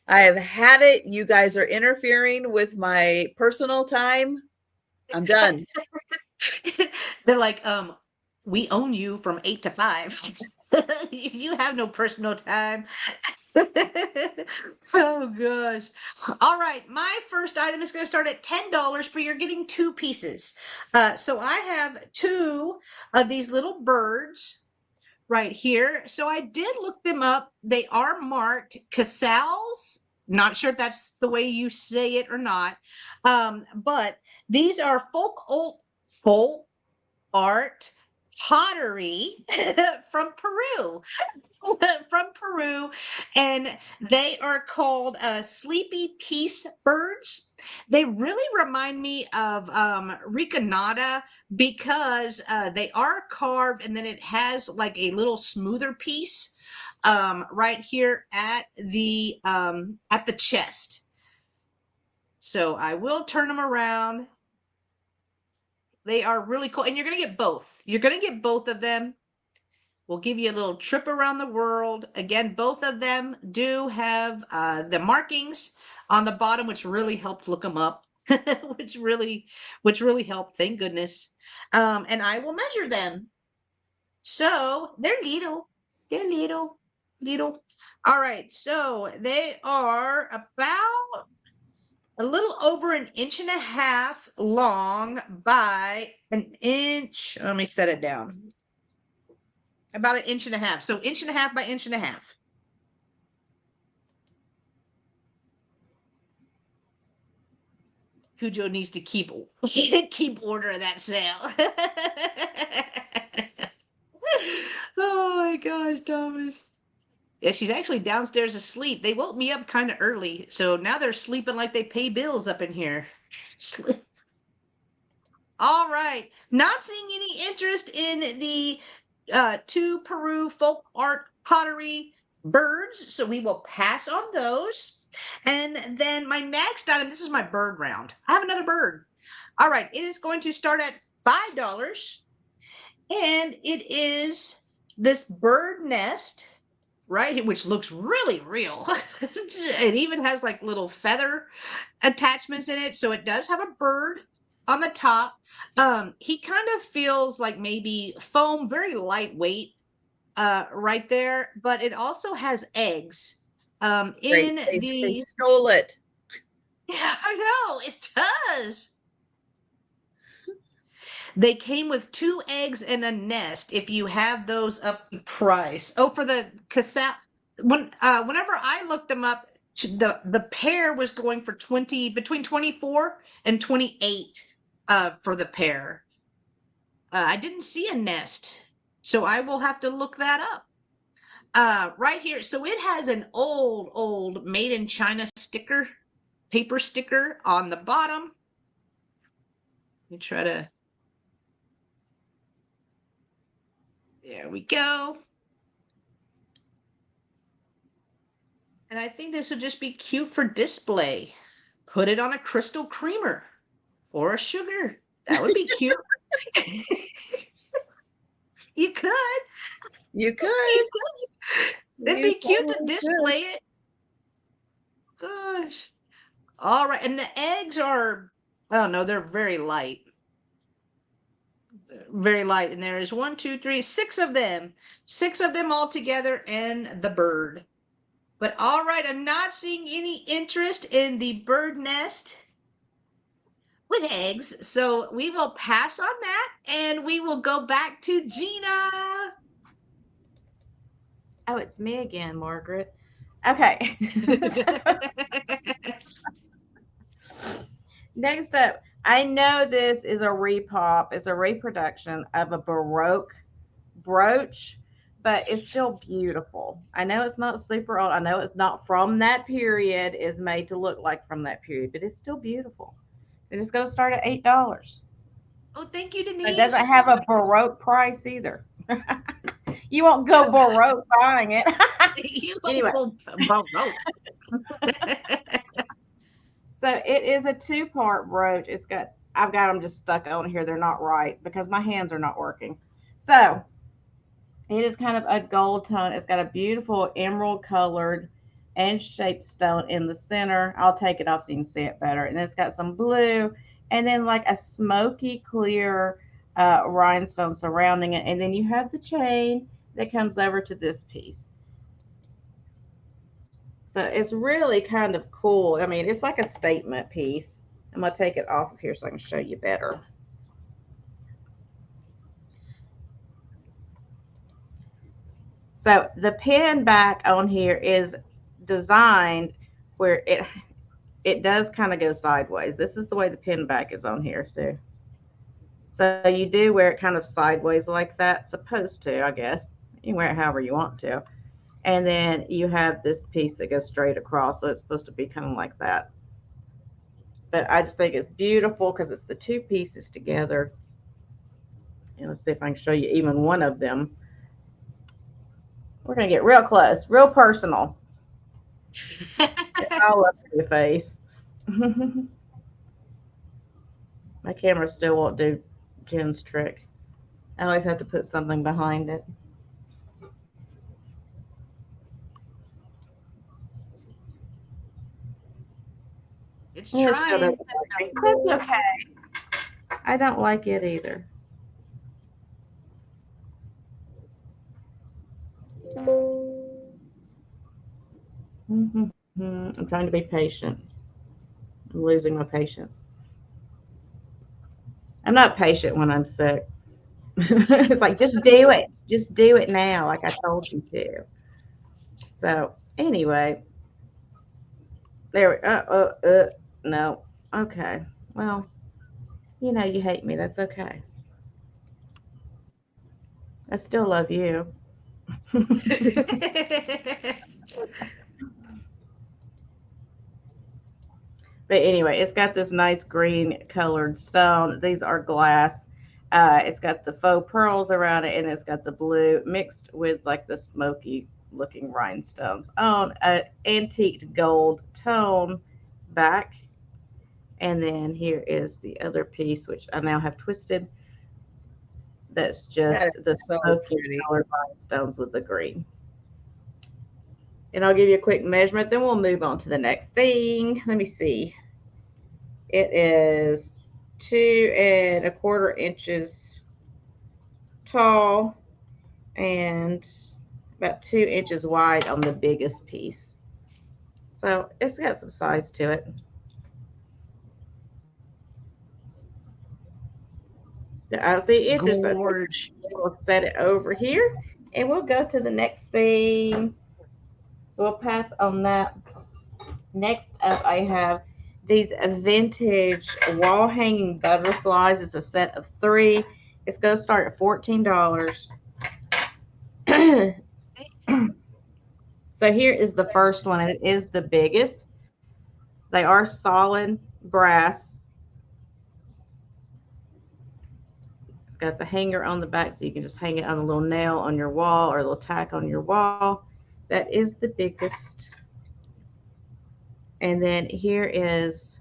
I have had it. You guys are interfering with my personal time. I'm done. They're like, we own you from 8 to 5. You have no personal time. Oh gosh. All right, my first item is going to start at $10, but you're getting two pieces. So I have two of these little birds right here. So I did look them up. They are marked Casals. Not sure if that's the way you say it or not. But these are folk art pottery from Peru. From Peru, and they are called sleepy peace birds. They really remind me of Ricanata because they are carved and then it has like a little smoother piece right here at the chest. So I will turn them around. They are really cool, and you're gonna get both. You're gonna get both of them. We'll give you a little trip around the world. Again, both of them do have the markings on the bottom, which really helped look them up, which really helped. Thank goodness. And I will measure them. So they're little. They're little, little. All right. So they are about a little over an inch and a half long by an inch. Let me set it down. About an inch and a half. So inch and a half by inch and a half. Cujo needs to keep keep order of that sale. Oh my gosh, Thomas. Yeah, she's actually downstairs asleep. They woke me up kind of early, so now they're sleeping like they pay bills up in here. All right. Not seeing any interest in the two Peru folk art pottery birds, so we will pass on those. And then my next item, this is my bird round. I have another bird. All right, it is going to start at $5, and it is this bird nest, right, which looks really real. It even has like little feather attachments in it, so it does have a bird on the top. He kind of feels like maybe foam, very lightweight, right there, but it also has eggs. Great. In They the stole it. Yeah, I know it does. They came with 2 eggs and a nest. If you have those up the price. Oh, for the cassette. Whenever I looked them up, the pair was going for between 24 and 28 for the pair. I didn't see a nest, so I will have to look that up. Right here, so it has an old made in China sticker, paper sticker on the bottom. Let me try to. There we go. And I think this would just be cute for display. Put it on a crystal creamer or a sugar. That would be cute. You could. You could. You could. It'd You be cute to totally display it. Gosh. All right. And the eggs are, oh no, they're very light. Very light. And there is 1, 2, 3, 6 of them. 6 of them all together and the bird. But all right, I'm not seeing any interest in the bird nest with eggs. So we will pass on that and we will go back to Gina. Oh, it's me again, Margaret. Okay. Next up, I know this is a repop, it's a reproduction of a Baroque brooch, but it's still beautiful. I know it's not super old. I know it's not from that period, is made to look like from that period, but it's still beautiful. And it's going to start at $8. Oh, thank you, It doesn't Denise. have a Baroque price either. You won't go Baroque buying it. You Anyway. Baroque. So it is a two-part brooch. I've got them just stuck on here. They're not right because my hands are not working. So it is kind of a gold tone. It's got a beautiful emerald colored and shaped stone in the center. I'll take it off so you can see it better. And it's got some blue and then like a smoky clear rhinestone surrounding it. And then you have the chain that comes over to this piece. So it's really kind of cool. I mean, it's like a statement piece. I'm going to take it off of here so I can show you better. So the pin back on here is designed where it does kind of go sideways. This is the way the pin back is on here. So you do wear it kind of sideways like that. Supposed to, I guess. You can wear it however you want to. And then you have this piece that goes straight across. So it's supposed to be kind of like that. But I just think it's beautiful because it's the two pieces together. And let's see if I can show you even one of them. We're going to get real close, real personal. All up in your face. My camera still won't do Jen's trick. I always have to put something behind it. It's Still trying. doesn't like it. That's okay. I don't like it either. I'm trying to be patient. I'm losing my patience. I'm not patient when I'm sick. It's like, just do it. Just do it now, like I told you to. So anyway, there we no. Okay. Well, you know you hate me. That's okay. I still love you. But anyway, it's got this nice green colored stone. These are glass. It's got the faux pearls around it, and it's got the blue mixed with like the smoky looking rhinestones on an antique gold tone back. And then here is the other piece, which I now have twisted. That's just the so smoky pretty. colored rhinestones with the green. And I'll give you a quick measurement, then we'll move on to the next thing. Let me see. It is 2 1/4 inches tall and about 2 inches wide on the biggest piece. So it's got some size to it. I'll see if there's Gorge. We'll set it over here and we'll go to the next thing. So we'll pass on that. Next up, I have these vintage wall hanging butterflies. It's a set of 3. It's going to start at $14. So here is the first one, and it is the biggest. They are solid brass. It's got the hanger on the back, so you can just hang it on a little nail on your wall or a little tack on your wall. That is the biggest. And then here is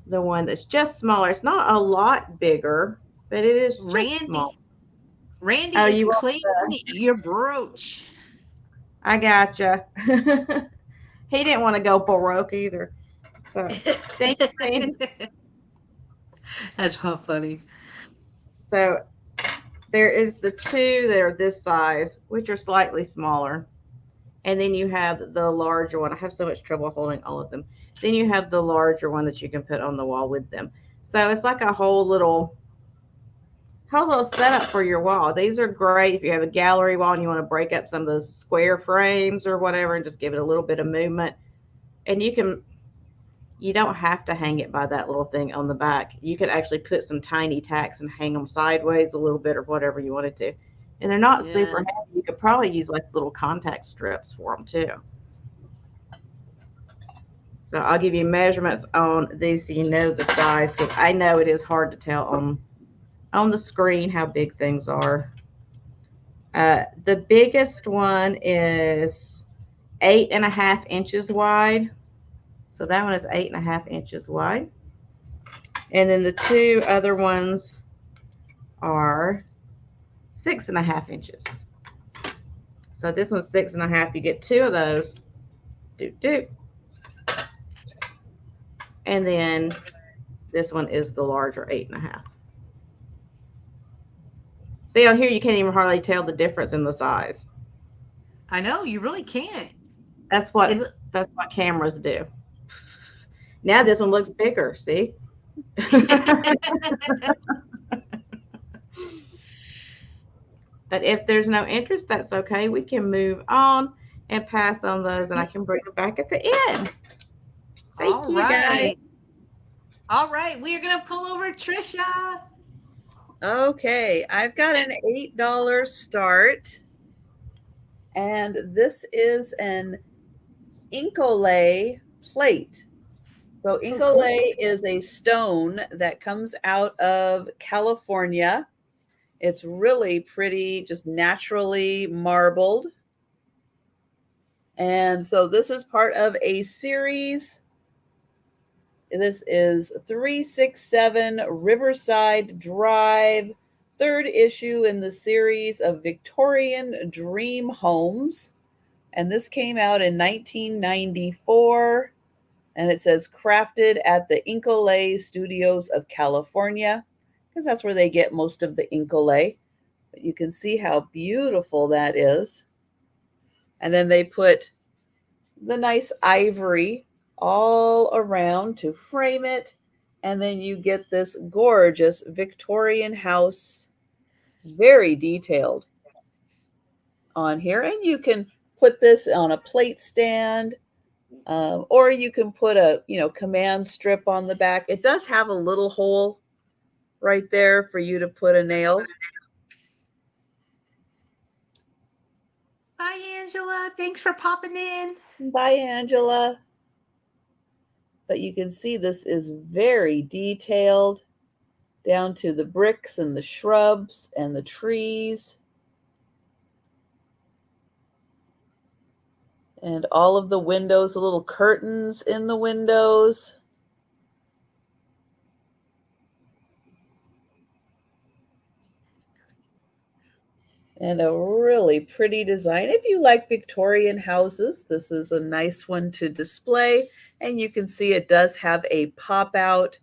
the one that's just smaller. It's not a lot bigger, but it is just small. Randy Oh, is you want cleaning your brooch. I gotcha. He didn't want to go Baroque either. So thank you, Randy. That's how funny. So there is the 2 that are this size, which are slightly smaller. And then you have the larger one. I have so much trouble holding all of them. Then you have the larger one that you can put on the wall with them. So it's like a whole little setup for your wall. These are great if you have a gallery wall and you want to break up some of those square frames or whatever and just give it a little bit of movement. And you don't have to hang it by that little thing on the back. You could actually put some tiny tacks and hang them sideways a little bit or whatever you wanted to. And they're not Yeah. super heavy. You could probably use like little contact strips for them too. So I'll give you measurements on these so you know the size, because I know it is hard to tell on the screen how big things are. The biggest one is 8.5 inches wide. So that one is 8.5 inches wide. And then the two other ones are 6.5 inches. So this one's 6.5. You get two of those. Doop doop. And then this one is the larger 8.5. See on here, you can't even hardly tell the difference in the size. I know, you really can't. That's what It, cameras do. Now this one looks bigger. See. But if there's no interest, that's okay. We can move on and pass on those, and I can bring them back at the end. Thank all you, guys. right. All right, we are going to pull over Trisha. Okay, I've got an $8 start. And this is an Incolay plate. So Incolay is a stone that comes out of California. It's really pretty, just naturally marbled. And so this is part of a series. This is 367 Riverside Drive, third issue in the series of Victorian Dream Homes. And this came out in 1994. And it says crafted at the Incolay Studios of California, because that's where they get most of the Incolay. But you can see how beautiful that is. And then they put the nice ivory all around to frame it. And then you get this gorgeous Victorian house, very detailed on here. And you can put this on a plate stand, or you can put a, command strip on the back. It does have a little hole right there for you to put a nail. Bye, Angela. Thanks for popping in. Bye, Angela. But you can see this is very detailed down to the bricks and the shrubs and the trees. And all of the windows, the little curtains in the windows. And a really pretty design. If you like Victorian houses, this is a nice one to display. And you can see it does have a pop-out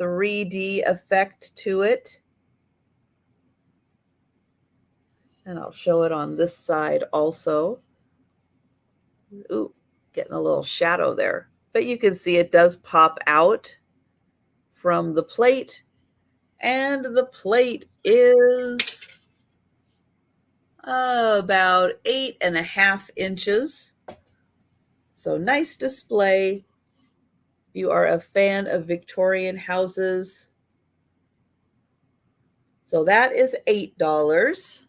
3D effect to it. And I'll show it on this side also. Ooh, getting a little shadow there. But you can see it does pop out from the plate. And the plate is about 8.5 inches. So nice display. You are a fan of Victorian houses. So that is $8.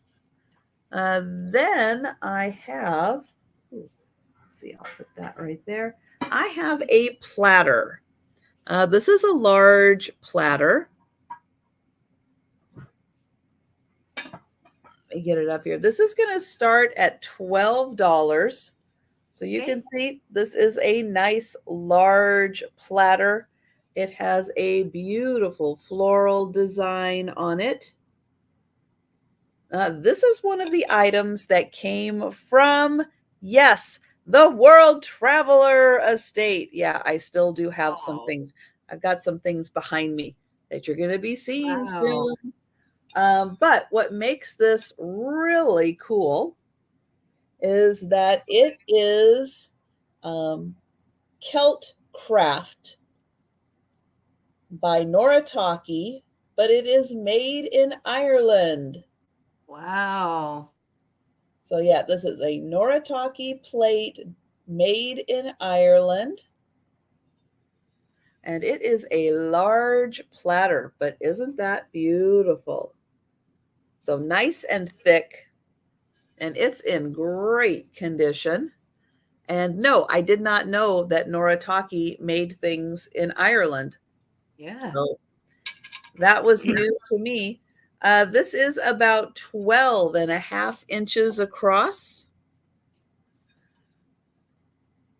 Then I have, let's see, I'll put that right there. I have a platter. This is a large platter. Let me get it up here. This is going to start at $12. So you can see this is a nice large platter. It has a beautiful floral design on it. This is one of the items that came from, yes, the World Traveler Estate. Yeah, I still do have some things. I've got some things behind me that you're going to be seeing soon. But what makes this really cool is that it is Celt Craft by Noritake, but it is made in Ireland. Wow. So yeah, this is a Noritake plate made in Ireland. And it is a large platter, but isn't that beautiful? So nice and thick, and it's in great condition. And no, I did not know that Noritake made things in Ireland. Yeah. So that was new to me. This is about 12 and a half inches across.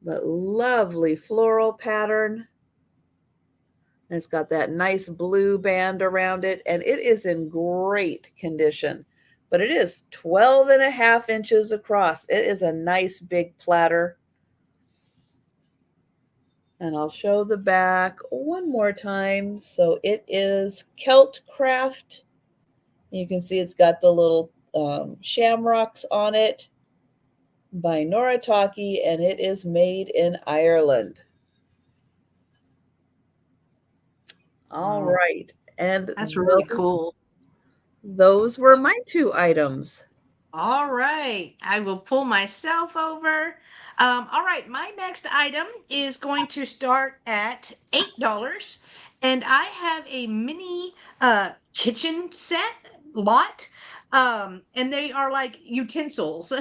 But lovely floral pattern. And it's got that nice blue band around it, and it is in great condition. But it is 12 and a half inches across. It is a nice big platter. And I'll show the back one more time. So it is Celt Craft. You can see it's got the little shamrocks on it by Noritake, and it is made in Ireland. All right. And That's really cool. Those were my 2 items. All right. I will pull myself over. All right. My next item is going to start at $8. And I have a mini kitchen set lot. And they are like utensils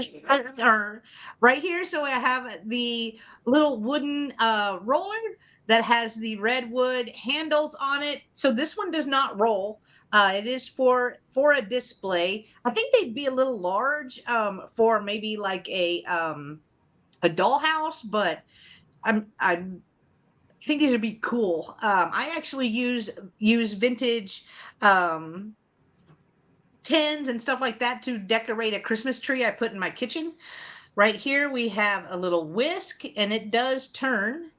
are right here. So I have the little wooden roller that has the redwood handles on it. So this one does not roll. It is for a display. I think they'd be a little large for maybe like a dollhouse, but I think these would be cool. I actually use vintage tins and stuff like that to decorate a Christmas tree I put in my kitchen. Right here we have a little whisk, and it does turn.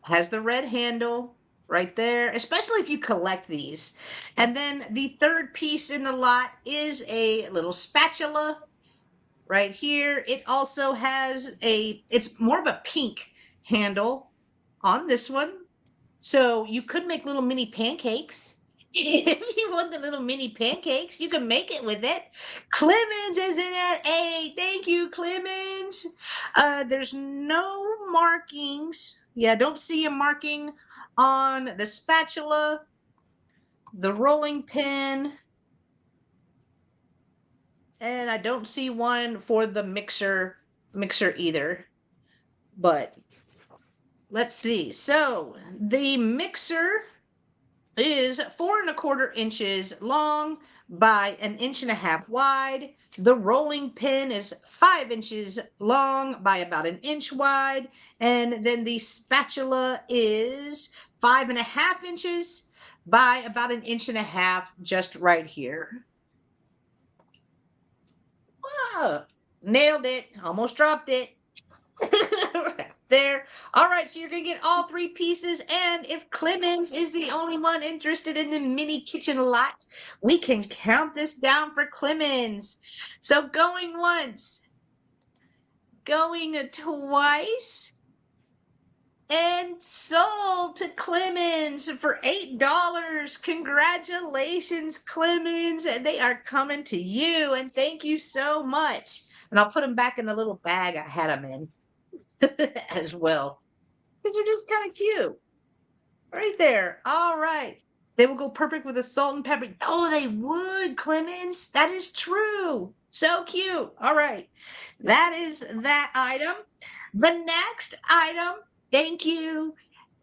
Has the red handle right there, especially if you collect these. And then the third piece in the lot is a little spatula right here. It also has it's more of a pink handle on this one. So you could make little mini pancakes. If you want the little mini pancakes, you can make it with it. Clemens is in at 8. Thank you, Clemens. There's no markings. Yeah, don't see a marking on the spatula, the rolling pin, and I don't see one for the mixer either. But let's see. So the mixer is 4¼ inches long by 1.5 inches wide. The rolling pin is 5 inches long by about 1 inch wide. And then the spatula is 5.5 inches by about 1.5 inches, just right here. Whoa, nailed it. Almost dropped it. There. All right, so you're going to get all 3 pieces. And if Clemens is the only one interested in the mini kitchen lot, we can count this down for Clemens. So going once, going twice, and sold to Clemens for $8. Congratulations, Clemens. They are coming to you, and thank you so much. And I'll put them back in the little bag I had them in. As well, because they're just kind of cute right there. All right, they will go perfect with the salt and pepper. Oh, they would, Clemens. That is true. So cute. All right, that is that item. The next item, thank you.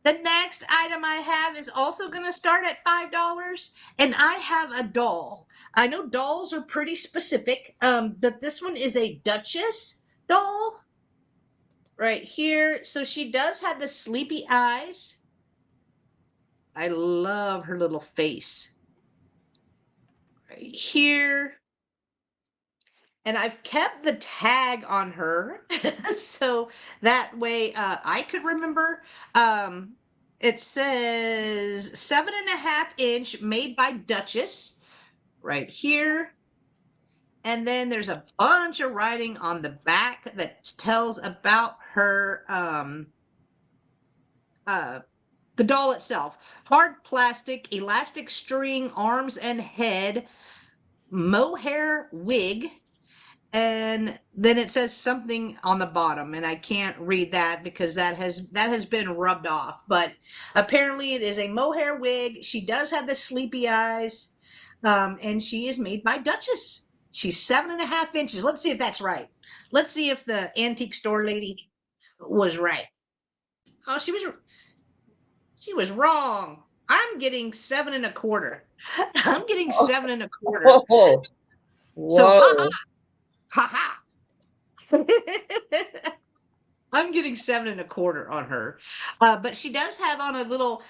The next item I have is also going to start at $5, and I have a doll. I know dolls are pretty specific, but this one is a Duchess doll. Right here. So she does have the sleepy eyes. I love her little face. Right here. And I've kept the tag on her so that way I could remember. It says 7.5 inch made by Duchess right here. And then there's a bunch of writing on the back that tells about her, the doll itself. Hard plastic, elastic string, arms and head, mohair wig. And then it says something on the bottom, and I can't read that because that has been rubbed off. But apparently it is a mohair wig. She does have the sleepy eyes. And she is made by Duchess. She's 7.5 inches. Let's see if that's right. Let's see if the antique store lady was right. Oh, she was wrong. I'm getting 7.25. I'm getting 7.25. Oh, So whoa. ha I'm getting 7.25 on her. But she does have on a little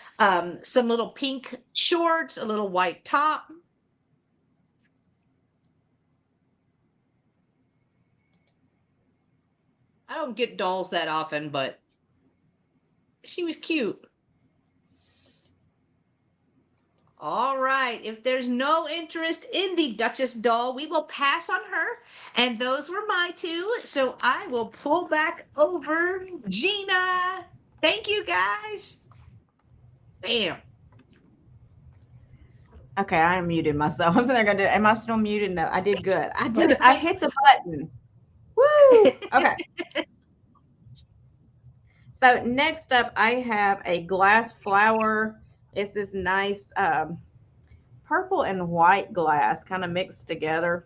some little pink shorts, a little white top. I don't get dolls that often, but she was cute. All right. If there's no interest in the Duchess doll, we will pass on her. And those were my two. So I will pull back over Gina. Thank you, guys. Bam. Okay, I muted myself. I'm sitting there going to do, am I still muted? No, I did good. I hit the button. Woo! Okay. So next up, I have a glass flower. It's this nice purple and white glass kind of mixed together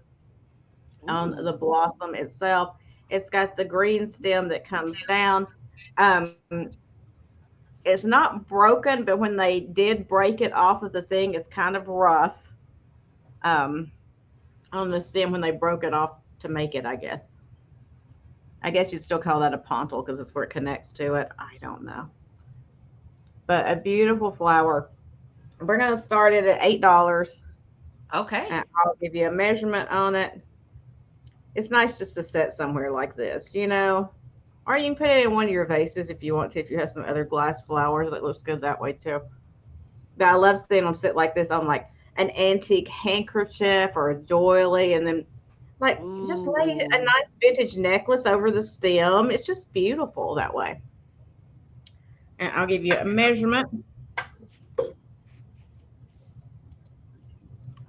on the blossom itself. It's got the green stem that comes down. It's not broken, but when they did break it off of the thing, it's kind of rough on the stem when they broke it off to make it, I guess. I guess you'd still call that a pontil because it's where it connects to it. I don't know. But a beautiful flower. We're going to start it at $8. Okay. And I'll give you a measurement on it. It's nice just to set somewhere like this, you know. Or you can put it in one of your vases if you want to, if you have some other glass flowers that looks good that way too. But I love seeing them sit like this on like an antique handkerchief or a doily, and then like just lay a nice vintage necklace over the stem. It's just beautiful that way. And I'll give you a measurement.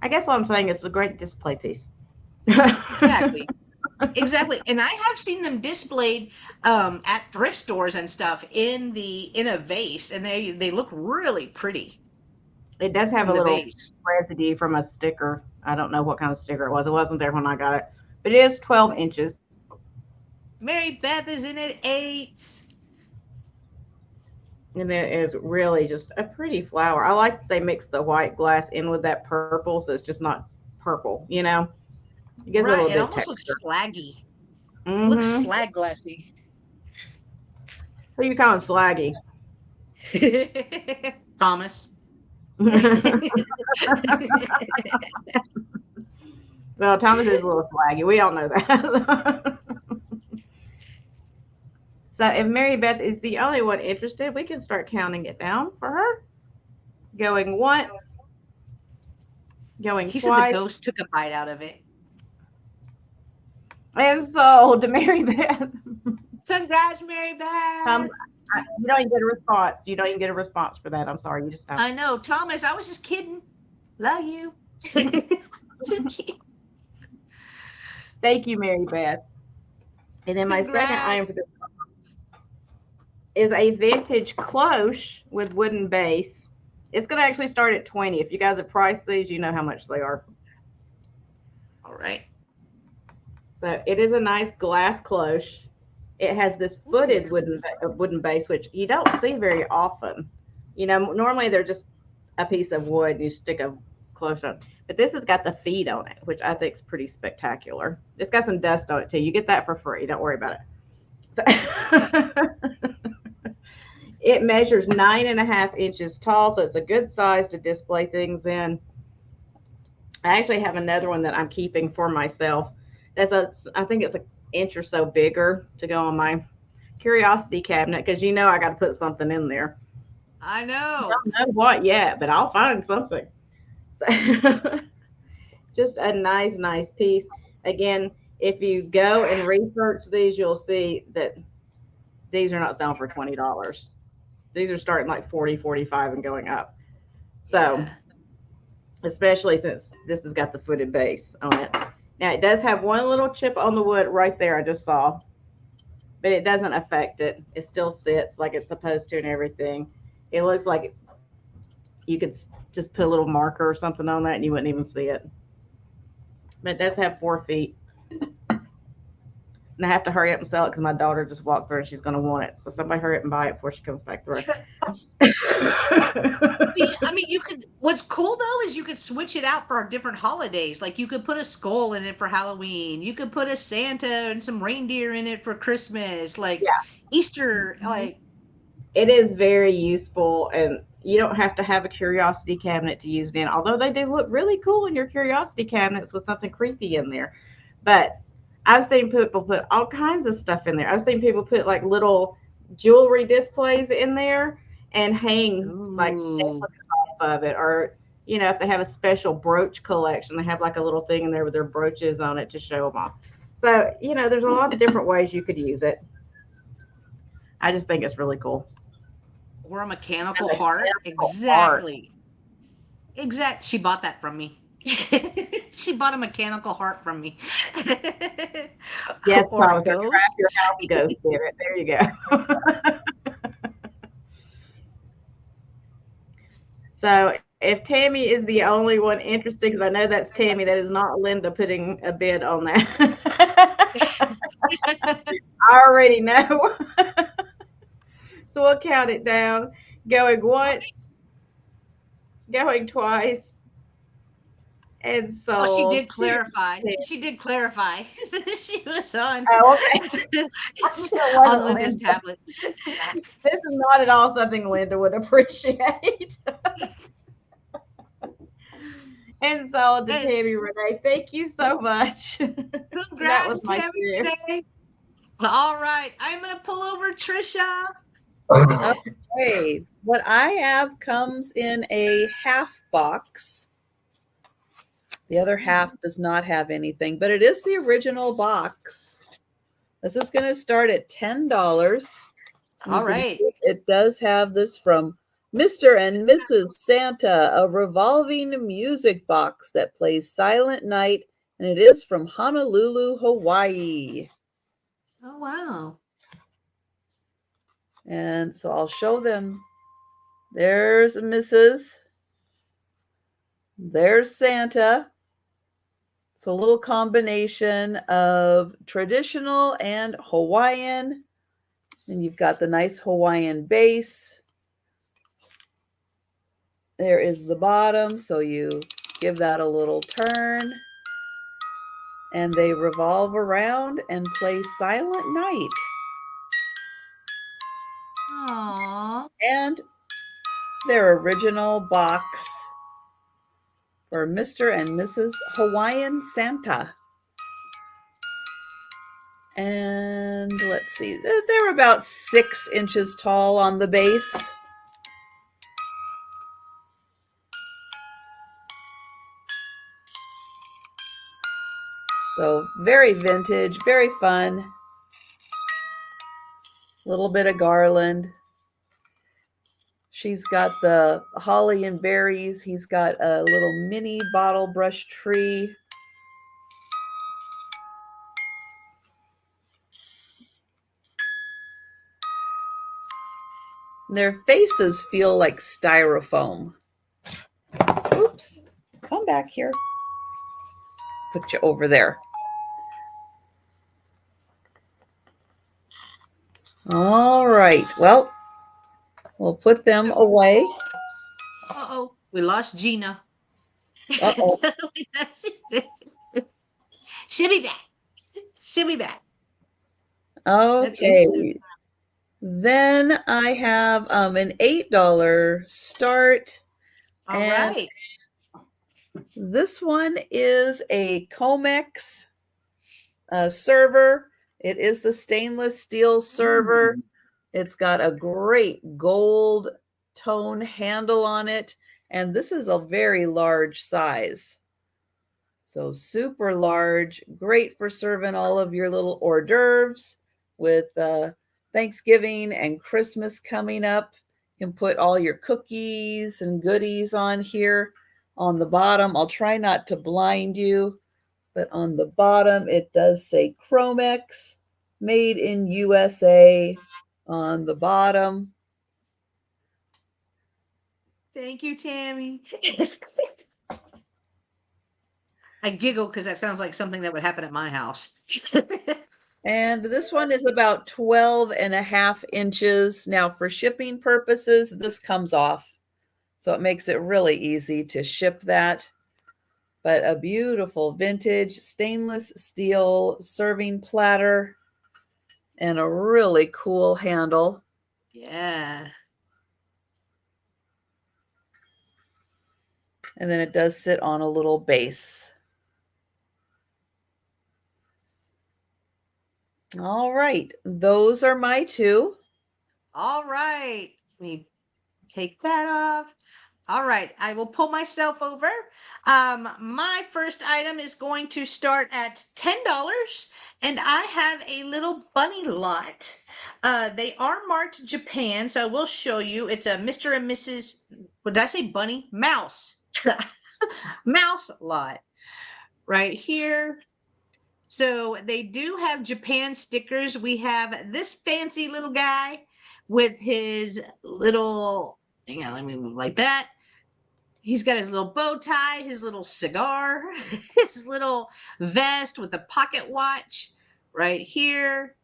I guess what I'm saying is a great display piece. Exactly. Exactly. And I have seen them displayed at thrift stores and stuff in a vase, and they look really pretty. It does have a in the little vase. residue from a sticker. I don't know what kind of sticker it was. It wasn't there when I got it. But it is 12 inches. Mary Beth is in at 8. And it is really just a pretty flower. I like that they mix the white glass in with that purple, so it's just not purple, you know? It gives it a Right. little It bit almost texture. looks slaggy. It looks Mhm. slag glassy. Who you calling slaggy? Thomas. Well, Thomas is a little slaggy. We all know that. So if Mary Beth is the only one interested, we can start counting it down for her. Going once, going He said the twice, ghost took a bite out of it. and sold to Mary Beth. Congrats, Mary Beth. You don't even get a response. You don't even get a response for that. I'm sorry. You just don't. I know, Thomas. I was just kidding. Love you. Thank you, Mary Beth. And then my second item for this is a vintage cloche with wooden base. It's going to actually start at 20. If you guys have priced these, you know how much they are. All right. So it is a nice glass cloche. It has this footed wooden base, which you don't see very often. You know, normally they're just a piece of wood and you stick a cloche on. But this has got the feet on it, which I think is pretty spectacular. It's got some dust on it too. You get that for free. Don't worry about it. So it measures 9.5 inches tall, so it's a good size to display things in. I actually have another one that I'm keeping for myself. I think it's an inch or so bigger to go on my curiosity cabinet because you know I got to put something in there. I know. I don't know what yet, but I'll find something. So, just a nice piece. Again, if you go and research these, you'll see that these are not selling for $20. These are starting like 40, 45 and going up. So, especially since this has got the footed base on it. Now, it does have one little chip on the wood right there I just saw, but it doesn't affect it. It still sits like it's supposed to and everything. It looks like you could just put a little marker or something on that and you wouldn't even see it. But it does have 4 feet. And I have to hurry up and sell it because my daughter just walked through and she's going to want it. So somebody hurry up and buy it before she comes back through. I mean, you could. What's cool though is you could switch it out for different holidays. Like you could put a skull in it for Halloween. You could put a Santa and some reindeer in it for Christmas. Like Yeah. Easter. Like It is very useful, and you don't have to have a curiosity cabinet to use it in. Although they do look really cool in your curiosity cabinets with something creepy in there. But I've seen people put all kinds of stuff in there. I've seen people put like little jewelry displays in there and hang like necklaces off of it, or if they have a special brooch collection, they have like a little thing in there with their brooches on it to show them off. So there's a lot of different ways you could use it. I just think it's really cool. Or a mechanical heart. Exactly. Exactly. She bought that from me. She bought a mechanical heart from me. Yes, or a ghost. Trap your house ghost in it. There you go. So if Tammy is the only one interested, because I know that's Tammy, that is not Linda putting a bid on that. I already know. So we'll count it down. Going once, going twice, and so. Oh, she did clarify. She did clarify. She was on. Oh, okay. On Linda's tablet. This is not at all something Linda would appreciate. And so, to Tammy Renee, thank you so much. Congrats, that was my Tammy Renee. All right, I'm gonna pull over Trisha. Okay, what I have comes in a half box. The other half does not have anything, but it is the original box. This is going to start at $10. All right. It does have this from Mr. and Mrs. Santa, a revolving music box that plays Silent Night, and it is from Honolulu, Hawaii. Oh, wow. And so I'll show them. There's Mrs. There's Santa. It's a little combination of traditional and Hawaiian. And you've got the nice Hawaiian base. There is the bottom. So you give that a little turn. And they revolve around and play Silent Night. Aww. And their original box for Mr. and Mrs. Hawaiian Santa. And let's see, they're about 6 inches tall on the base. So very vintage, very fun. A little bit of garland. She's got the holly and berries. He's got a little mini bottle brush tree. Their faces feel like styrofoam. Oops, come back here. Put you over there. All right, well, we'll put them away. Uh-oh, we lost Gina. Uh-oh. She'll be back. She'll be back. Okay. Then I have an $8 start. All right. This one is a Comex server. It is the stainless steel server. It's got a great gold tone handle on it. And this is a very large size. So super large, great for serving all of your little hors d'oeuvres with Thanksgiving and Christmas coming up. You can put all your cookies and goodies on here. On the bottom, I'll try not to blind you, but on the bottom, it does say Chromex, made in USA on the bottom. Thank you, Tammy. I giggle because that sounds like something that would happen at my house. And this one is about 12 and a half inches. Now, for shipping purposes, this comes off. So it makes it really easy to ship that. But a beautiful vintage stainless steel serving platter and a really cool handle. Yeah. And then it does sit on a little base. All right. Those are my two. All right. Let me take that off. All right. I will pull myself over. My first item is going to start at $10, and I have a little bunny lot. They are marked Japan, so I will show you. It's a Mr. and Mrs. What did I say? Bunny? Mouse. Mouse lot right here. So they do have Japan stickers. We have this fancy little guy with his little, hang on, let me move like that. He's got his little bow tie, his little cigar, his little vest with a pocket watch right here.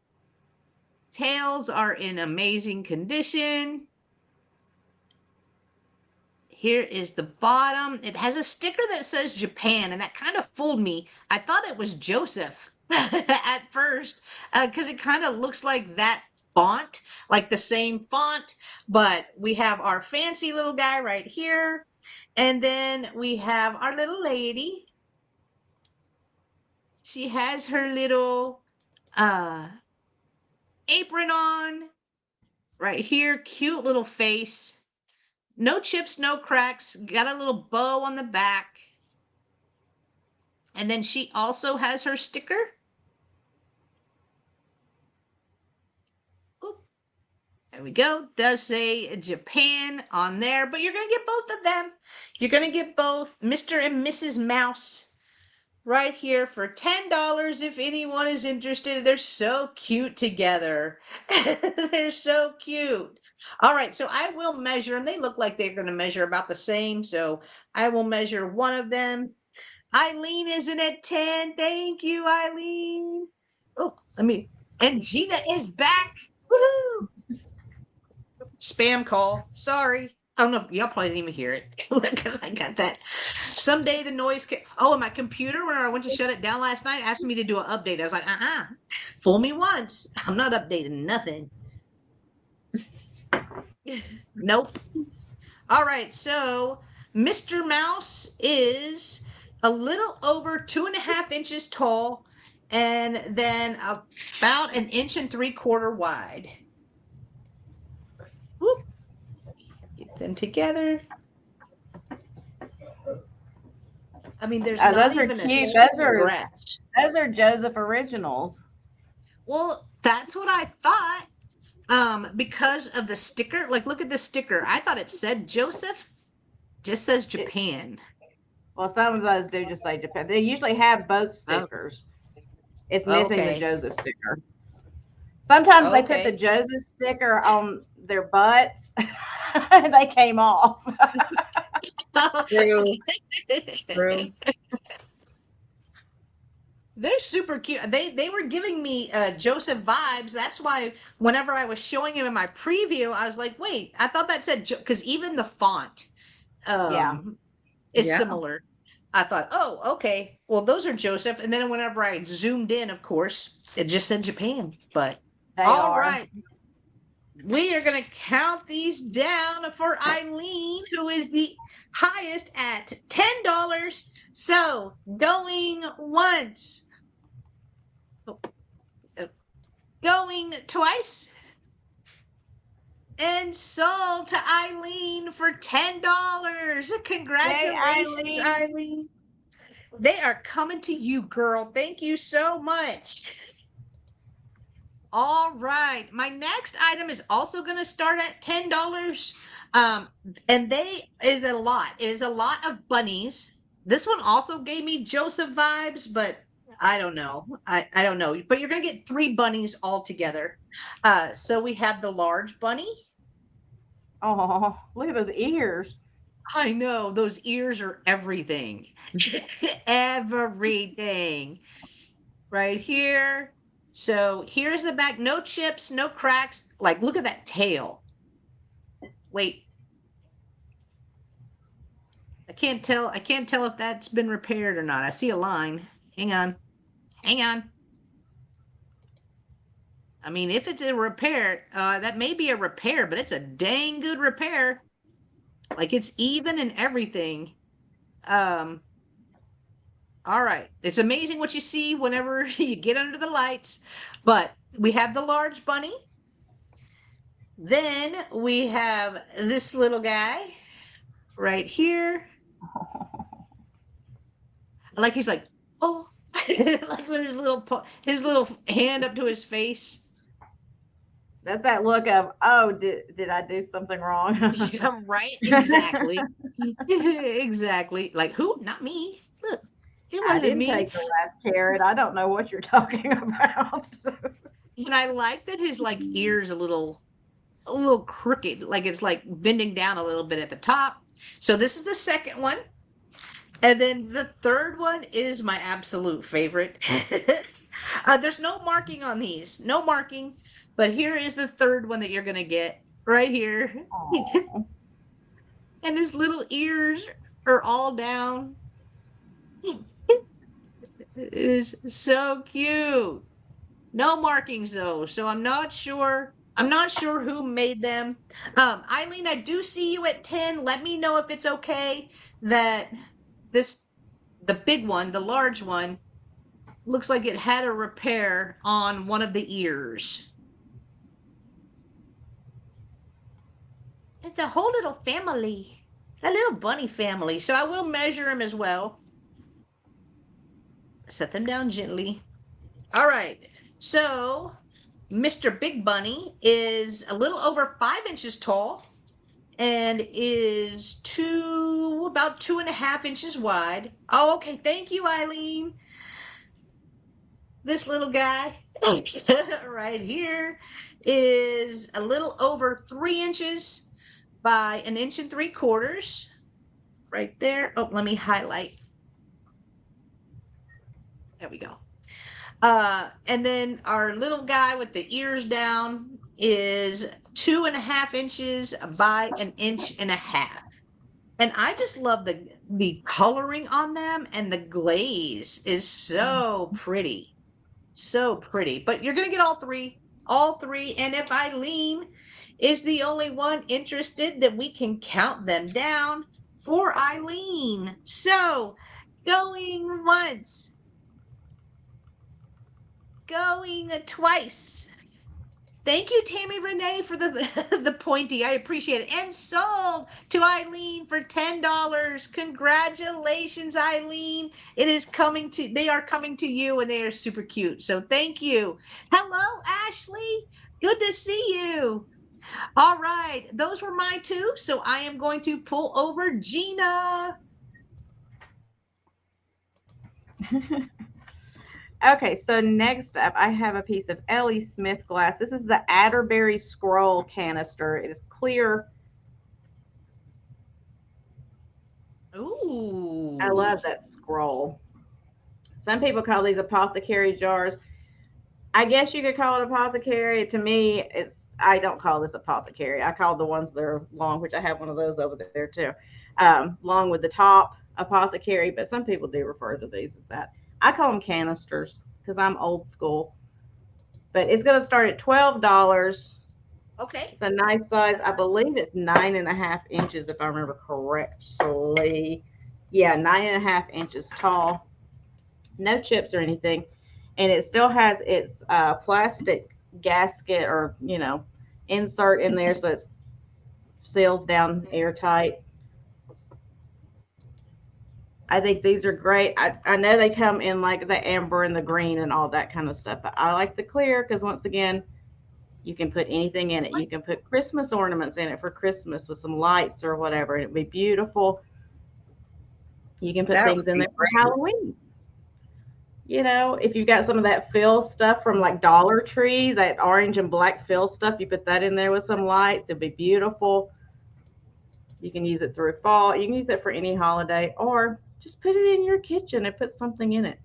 Tails are in amazing condition. Here is the bottom. It has a sticker that says Japan, and that kind of fooled me. I thought it was Joseph at first because it kind of looks like that font, like the same font. But we have our fancy little guy right here. And then we have our little lady. She has her little apron on right here. Cute little face. No chips, no cracks. Got a little bow on the back. And then she also has her sticker. Oop. There we go. Does say Japan on there, but you're going to get both of them. You're going to get both Mr. and Mrs. Mouse right here for $10 if anyone is interested. They're so cute together. They're so cute. All right, so I will measure them. They look like they're going to measure about the same, so I will measure one of them. Eileen isn't at 10. Thank you, Eileen. Oh, and Gina is back. Woohoo! Spam call. Sorry. I don't know if y'all probably didn't even hear it because I got that. Someday the noise and my computer, when I went to shut it down last night, asked me to do an update. I was like, fool me once. I'm not updating nothing. Nope. All right, so Mr. Mouse is a little over 2.5 inches tall and then about 1.75 inches wide. Whoop. Get them together. I mean, there's not those are even cute. a Those are Joseph originals. Well, that's what I thought. Because of the sticker, like look at the sticker. I thought it said Joseph, just says Japan. Well, some of those do just say Japan. They usually have both stickers. It's missing the Joseph sticker. Sometimes they put the Joseph sticker on their butts and they came off. True. True. They're super cute. They were giving me Joseph vibes. That's why whenever I was showing him in my preview, I was like, wait, I thought that said because even the font is similar. I thought, oh, okay. Well, those are Joseph. And then whenever I zoomed in, of course, it just said Japan. But all right. We are going to count these down for Eileen, who is the highest at $10. So going once. Going twice. And sold to Eileen for $10. Congratulations, Eileen. They are coming to you, girl. Thank you so much. All right. My next item is also going to start at $10. And they is a lot. It is a lot of bunnies. This one also gave me Joseph vibes, but I don't know. I don't know. But you're going to get 3 bunnies all together. So we have the large bunny. Oh, look at those ears. I know those ears are everything. Everything. Right here. So here's the back. No chips, no cracks. Like, look at that tail. Wait, I can't tell if that's been repaired or not. I see a line. Hang on. Hang on. I mean, if it's a repair, that may be a repair, but it's a dang good repair. Like, it's even and everything. All right. It's amazing what you see whenever you get under the lights. But we have the large bunny. Then we have this little guy right here. Like, he's like, oh, like with his little hand up to his face. That's that look of, oh, did I do something wrong? Yeah, right. Exactly. Exactly. Like, who? Not me. Look, it I wasn't didn't me. take the last carrot. I don't know what you're talking about. And I like that his like ears a little crooked, like it's like bending down a little bit at the top. So this is the second one. And then the third one is my absolute favorite. There's no marking on these, no marking, but here is the third one that you're going to get right here. And his little ears are all down. It is so cute. No markings though, so I'm not sure who made them. Eileen, I do see you at 10. Let me know if it's okay that the big one, the large one, looks like it had a repair on one of the ears. It's a whole little family, a little bunny family. So I will measure them as well. Set them down gently. All right. So Mr. Big Bunny is a little over 5 inches tall and is about 2.5 inches wide. Oh, okay. Thank you, Eileen. This little guy right here is a little over 3 inches by 1.75 inches. Right there. Oh, let me highlight. There we go. And then our little guy with the ears down is 2.5 inches by 1.5 inches. And I just love the coloring on them, and the glaze is so pretty. So pretty. But you're going to get all three. And if Eileen is the only one interested, then we can count them down for Eileen. So going once. Going twice. Thank you, Tammy Renee, for the pointy. I appreciate it. And sold to Eileen for $10. Congratulations, Eileen. They are coming to you, and they are super cute. So thank you. Hello, Ashley. Good to see you. All right. Those were my two. So I am going to pull over Gina. Okay, so next up, I have a piece of Ellie Smith glass. This is the Atterbury Scroll canister. It is clear. Ooh. I love that scroll. Some people call these apothecary jars. I guess you could call it apothecary. To me, I don't call this apothecary. I call the ones that are long, which I have one of those over there too, long with the top, apothecary, but some people do refer to these as that. I call them canisters because I'm old school. But it's going to start at $12. Okay. It's a nice size. I believe it's 9.5 inches, if I remember correctly. Yeah, 9.5 inches tall. No chips or anything. And it still has its plastic gasket or, insert in there so it seals down airtight. I think these are great. I know they come in like the amber and the green and all that kind of stuff, but I like the clear because once again, you can put anything in it. You can put Christmas ornaments in it for Christmas with some lights or whatever. It'd be beautiful. You can put things in there for Halloween. If you've got some of that fill stuff from like Dollar Tree, that orange and black fill stuff, you put that in there with some lights. It'd be beautiful. You can use it through fall. You can use it for any holiday, or just put it in your kitchen and put something in it,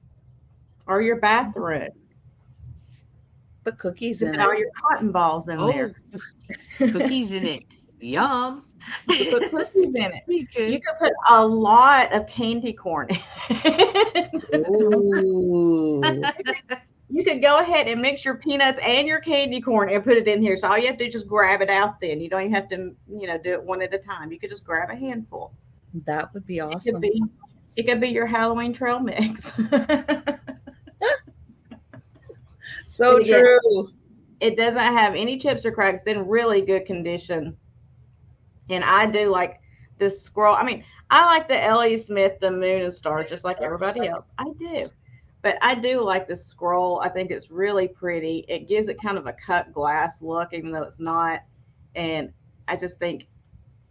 or your bathroom. Put cookies Put in it. all your cotton balls in Oh, there. cookies in it. Yum. You can put cookies in it. Pretty good. You can put a lot of candy corn in it. Ooh. You could go ahead and mix your peanuts and your candy corn and put it in here. So all you have to do is just grab it out then. You don't even have to, do it one at a time. You could just grab a handful. That would be It could awesome. be your Halloween trail mix. So But again, true. it doesn't have any chips or cracks. It's in really good condition. And I do like this scroll. I mean, I like the L.E. Smith, the moon and stars, just like everybody else. I do. But I do like this scroll. I think it's really pretty. It gives it kind of a cut glass look, even though it's not. And I just think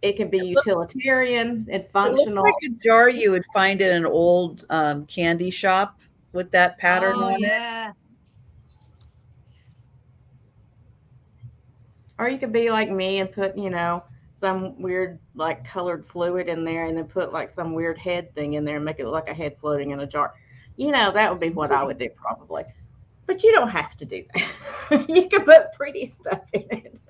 it can be utilitarian and It functional. looks like a jar you would find in an old candy shop with that pattern Oh, on it. yeah. Or you could be like me and put, some weird like colored fluid in there and then put like some weird head thing in there and make it look like a head floating in a jar. That would be what I would do probably. But you don't have to do that. You can put pretty stuff in it.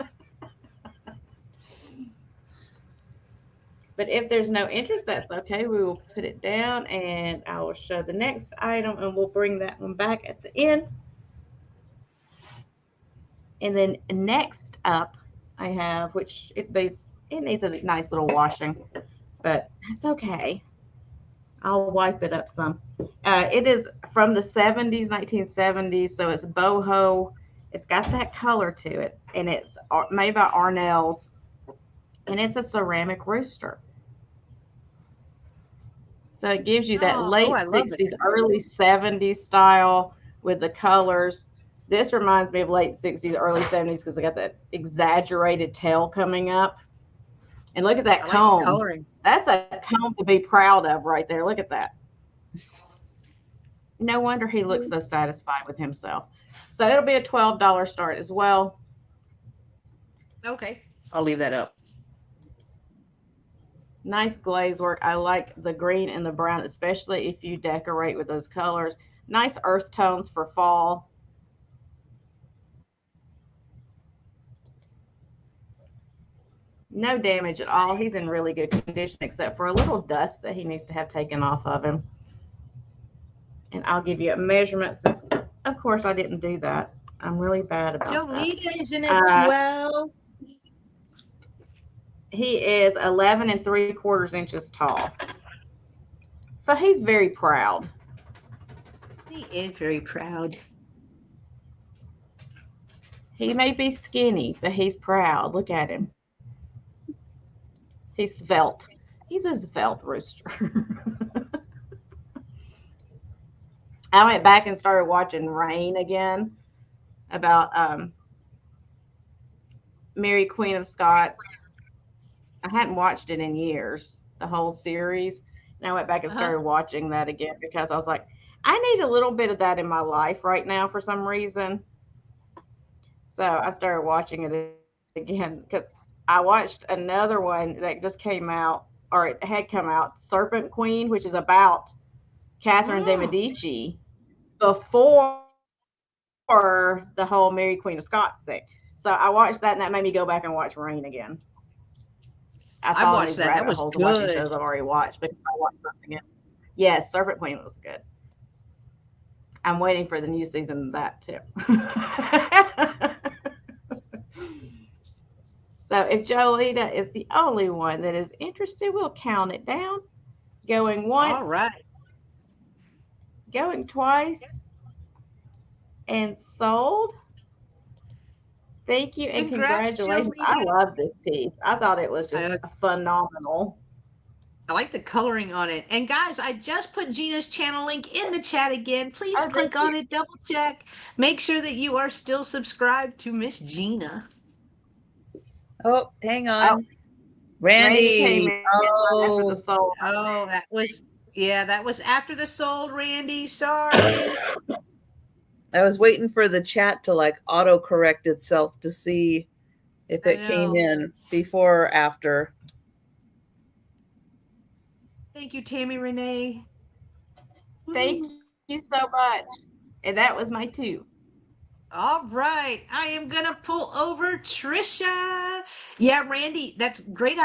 But if there's no interest, that's okay. We will put it down and I will show the next item and we'll bring that one back at the end. And then next up, I have, which it needs a nice little washing, but that's okay. I'll wipe it up some. It is from the 70s, 1970s, so it's boho. It's got that color to it, and it's made by Arnell's, and it's a ceramic rooster. So it gives you that late I love 60s, early 70s style with the colors. This reminds me of late 60s, early 70s because I got that exaggerated tail coming up. And look at that comb. Like the coloring. That's a comb to be proud of right there. Look at that. No wonder he looks so satisfied with himself. So it'll be a $12 start as well. Okay. I'll leave that up. Nice glaze work. I like the green and the brown, especially if you decorate with those colors. Nice earth tones for fall. No damage at all. He's in really good condition except for a little dust that he needs to have taken off of him. And I'll give you a measurement since, of course, I didn't do that. I'm really bad about Jolita is in at 12. He is 11 3/4 inches tall. So he's very proud. He is very proud. He may be skinny, but he's proud. Look at him. He's svelte. He's a svelte rooster. I went back and started watching Reign again about Mary Queen of Scots. I hadn't watched it in years, the whole series. And I went back and started watching that again because I was like, I need a little bit of that in my life right now for some reason. So I started watching it again because I watched another one that just came out, or it had come out, Serpent Queen, which is about Catherine de Medici before the whole Mary Queen of Scots thing. So I watched that, and that made me go back and watch Reign again. I watched that. That was good. Watching shows I've already watched, but I watched something else. Yes, Serpent Queen was good. I'm waiting for the new season of that too. So if Jolita is the only one that is interested, we'll count it down. Going once. All right. Going twice. And sold. Thank you and Congrats, congratulations. Jolita. I love this piece. I thought it was just phenomenal. I like the coloring on it. And guys, I just put Gina's channel link in the chat again. Please click on it, double check. Make sure that you are still subscribed to Miss Gina. Oh, hang on. Randy. Oh, that was after the sold, Randy. Sorry. I was waiting for the chat to like auto-correct itself to see if it came in before or after. Thank you, Tammy Renee. Thank you so much. And that was my 2. All right, I am gonna pull over Trisha. Yeah, Randy, that's great.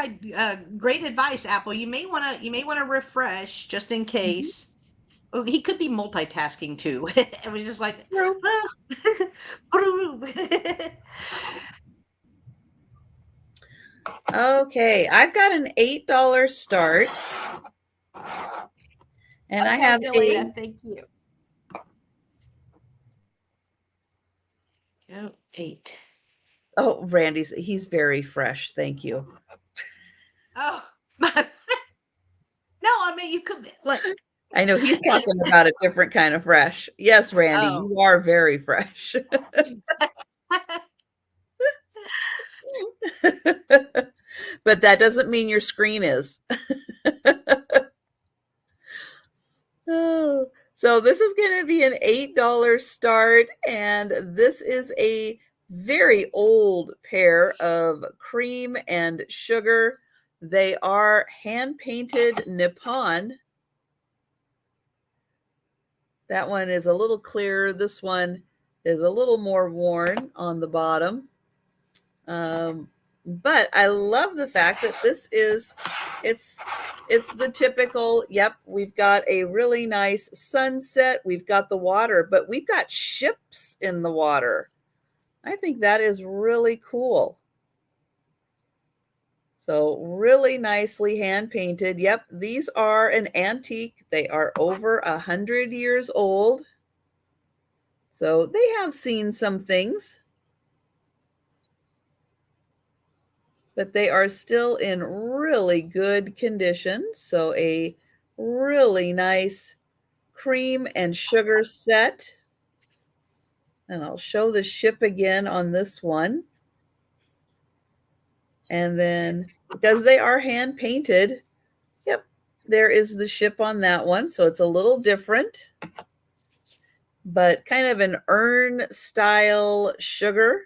Great advice, Apple. You may wanna refresh just in case. Oh, he could be multitasking too. It was just like, True. Okay, I've got an $8 start. And I have Delita, thank you. Go 8. Oh, he's very fresh. Thank you. Oh, no, I mean you could like. I know he's talking about a different kind of fresh. Yes, Randy, Oh. you are very fresh. But that doesn't mean your screen is. Oh, so this is going to be an $8 start, and this is a very old pair of cream and sugar. They are hand painted Nippon. That one is a little clearer. This one is a little more worn on the bottom. But I love the fact that it's the typical, yep, we've got a really nice sunset. We've got the water, but we've got ships in the water. I think that is really cool. So really nicely hand painted. Yep, these are an antique. They are over 100 years old. So they have seen some things, but they are still in really good condition. So a really nice cream and sugar set. And I'll show the ship again on this one. And then because they are hand painted, yep, there is the ship on that one. So it's a little different, but kind of an urn style sugar.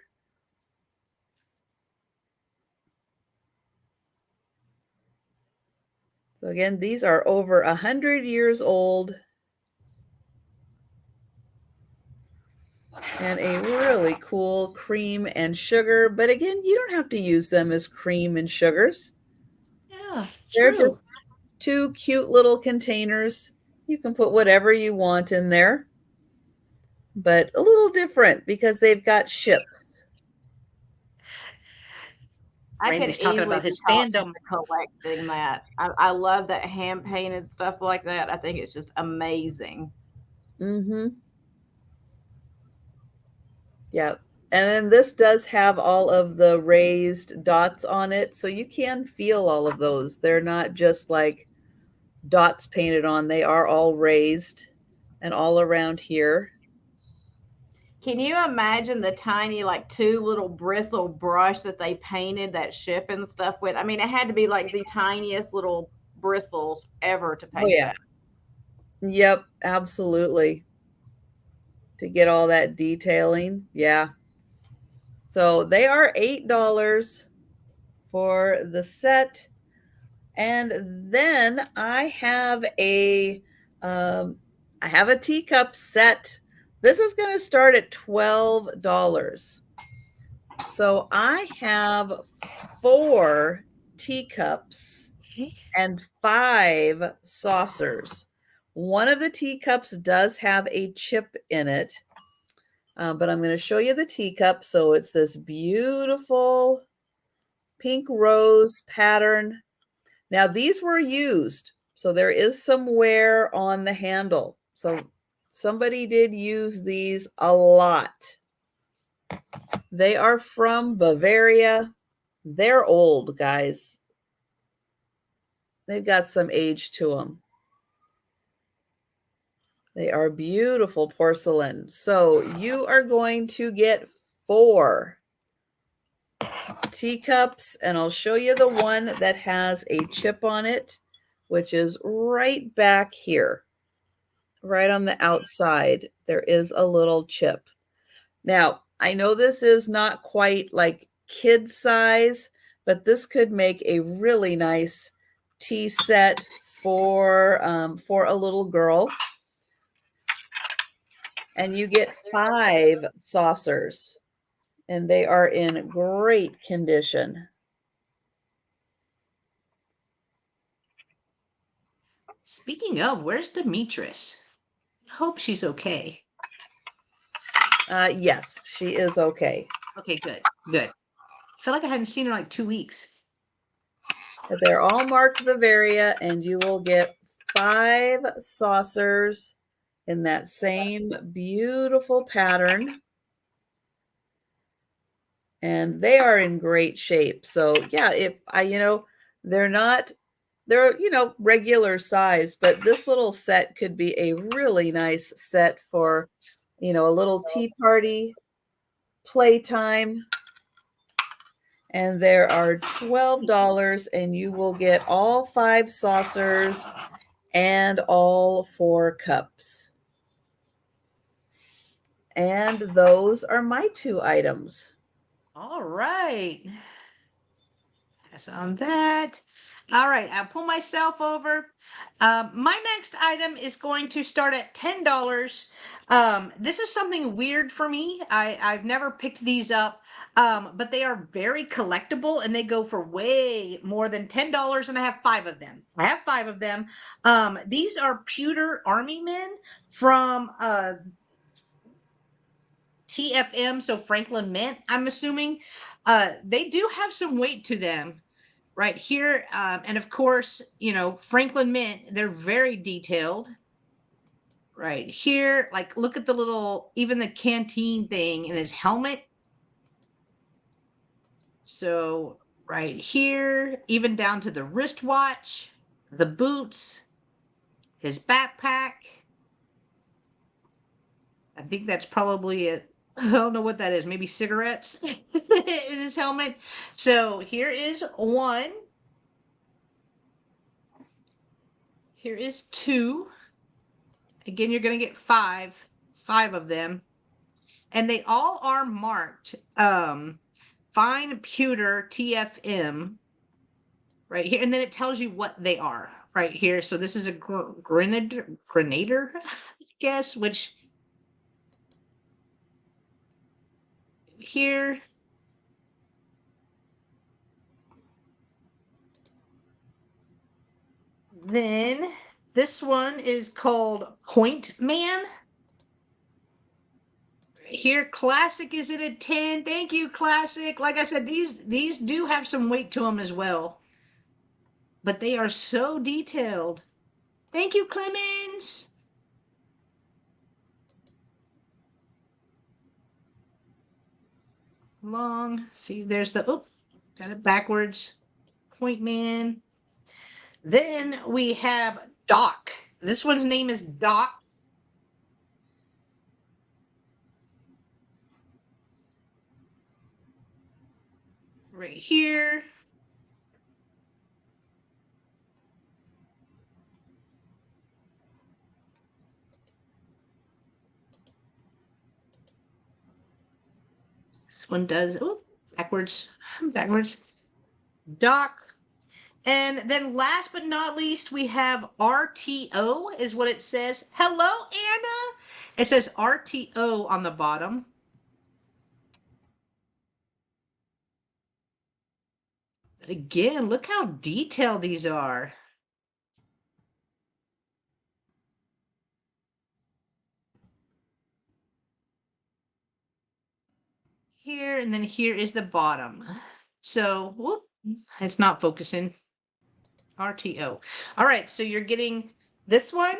So again, these are over 100 years old. And a really cool cream and sugar. But again, you don't have to use them as cream and sugars. Yeah, They're true. just 2 cute little containers. You can put whatever you want in there. But a little different because they've got ships. I could Randy's talking easily about his be caught fandom. into collecting that. I love that hand painted stuff like that. I think it's just amazing. Mm-hmm. Yeah. And then this does have all of the raised dots on it. So you can feel all of those. They're not just like dots painted on. They are all raised and all around here. Can you imagine the tiny, like 2 little bristle brush that they painted that ship and stuff with? I mean, it had to be like the tiniest little bristles ever to paint that. Yep, absolutely. To get all that detailing. Yeah. So they are $8 for the set. And then I have a teacup set. This is going to start at $12. So I have 4 teacups and 5 saucers. One of the teacups does have a chip in it, but I'm going to show you the teacup. So it's this beautiful pink rose pattern. Now these were used, so there is some wear on the handle. So somebody did use these a lot. They are from Bavaria. They're old, guys. They've got some age to them. They are beautiful porcelain. So you are going to get 4 teacups, and I'll show you the one that has a chip on it, which is right back here, right on the outside. There is a little chip. Now, I know this is not quite like kid size, but this could make a really nice tea set for a little girl. And you get 5 saucers, and they are in great condition. Speaking of, where's Demetrius? Hope she's okay. Yes, she is okay. Okay, good, good. I feel like I hadn't seen her in like 2 weeks. They're all marked Bavaria, and you will get 5 saucers in that same beautiful pattern. And they are in great shape. So yeah, if I, they're not, they're, regular size, but this little set could be a really nice set for, a little tea party, playtime. And there are $12, and you will get all 5 saucers and all 4 cups. And those are my 2 items. All right. Pass on that. All right, I'll pull myself over. My next item is going to start at $10. This is something weird for me. I've never picked these up, but they are very collectible and they go for way more than $10, and I have 5 of them. I have 5 of them. These are pewter army men from TFM, so Franklin Mint, I'm assuming. They do have some weight to them right here. And of course, Franklin Mint, they're very detailed. Right here, like look at the little, even the canteen thing in his helmet. So right here, even down to the wristwatch, the boots, his backpack. I think that's probably it. I don't know what that is. Maybe cigarettes in his helmet. So here is 1. Here is 2. Again, you're going to get 5 of them. And they all are marked fine pewter TFM right here. And then it tells you what they are right here. So this is a grenadier, I guess, which here. Then this one is called Point Man. Here, Classic is at a 10. Thank you, Classic. Like I said, these do have some weight to them as well. But they are so detailed. Thank you, Clemens. Long. See, there's the, got it backwards. Point Man. Then we have Doc. This one's name is Doc. Right here. This one does, backwards. Doc. And then last but not least, we have RTO is what it says. Hello, Anna. It says RTO on the bottom. But again, look how detailed these are. Here, and then here is the bottom. So, whoop, it's not focusing. RTO. All right, so you're getting this one.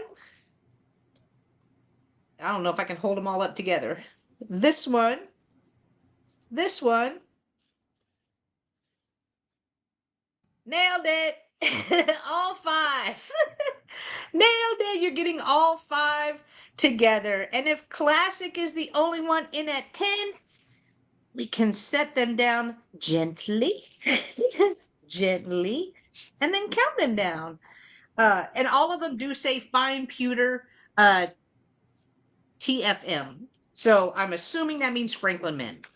I don't know if I can hold them all up together. This one. This one. Nailed it. All 5. Nailed it. You're getting all 5 together. And if Classic is the only one in at 10, we can set them down gently. Gently. And then count them down. And all of them do say fine pewter TFM. So I'm assuming that means Franklin Mint.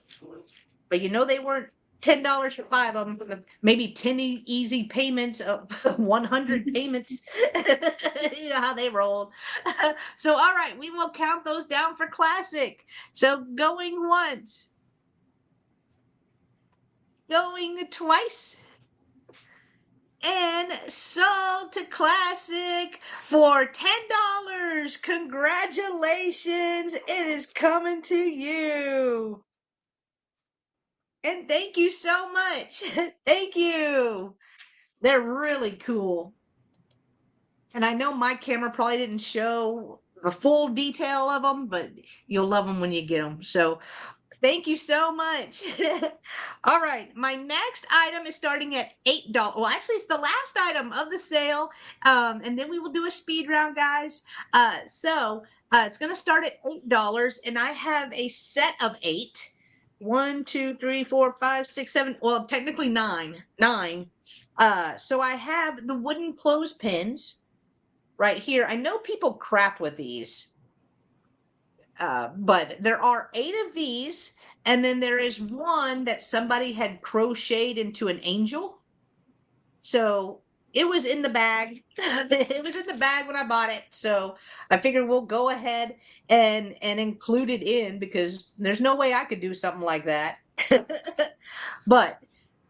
But they weren't $10 for 5 of them, maybe 10 easy payments of 100 payments. You know how they roll. So, all right, we will count those down for classic. So, going once, going twice, and sold to classic for $10. Congratulations. It is coming to you. And thank you so much. Thank you. They're really cool. And I know my camera probably didn't show the full detail of them, but you'll love them when you get them. So thank you so much. All right, my next item is starting at $8. Well, actually, it's the last item of the sale, and then we will do a speed round, guys. It's going to start at $8, and I have a set of 8. 1, 2, 3, 4, 5, 6, 7. Well, technically 9. So I have the wooden clothespins right here. I know people craft with these. But there are 8 of these, and then there is one that somebody had crocheted into an angel. So it was in the bag. It was in the bag when I bought it. So I figured we'll go ahead and include it in, because there's no way I could do something like that. But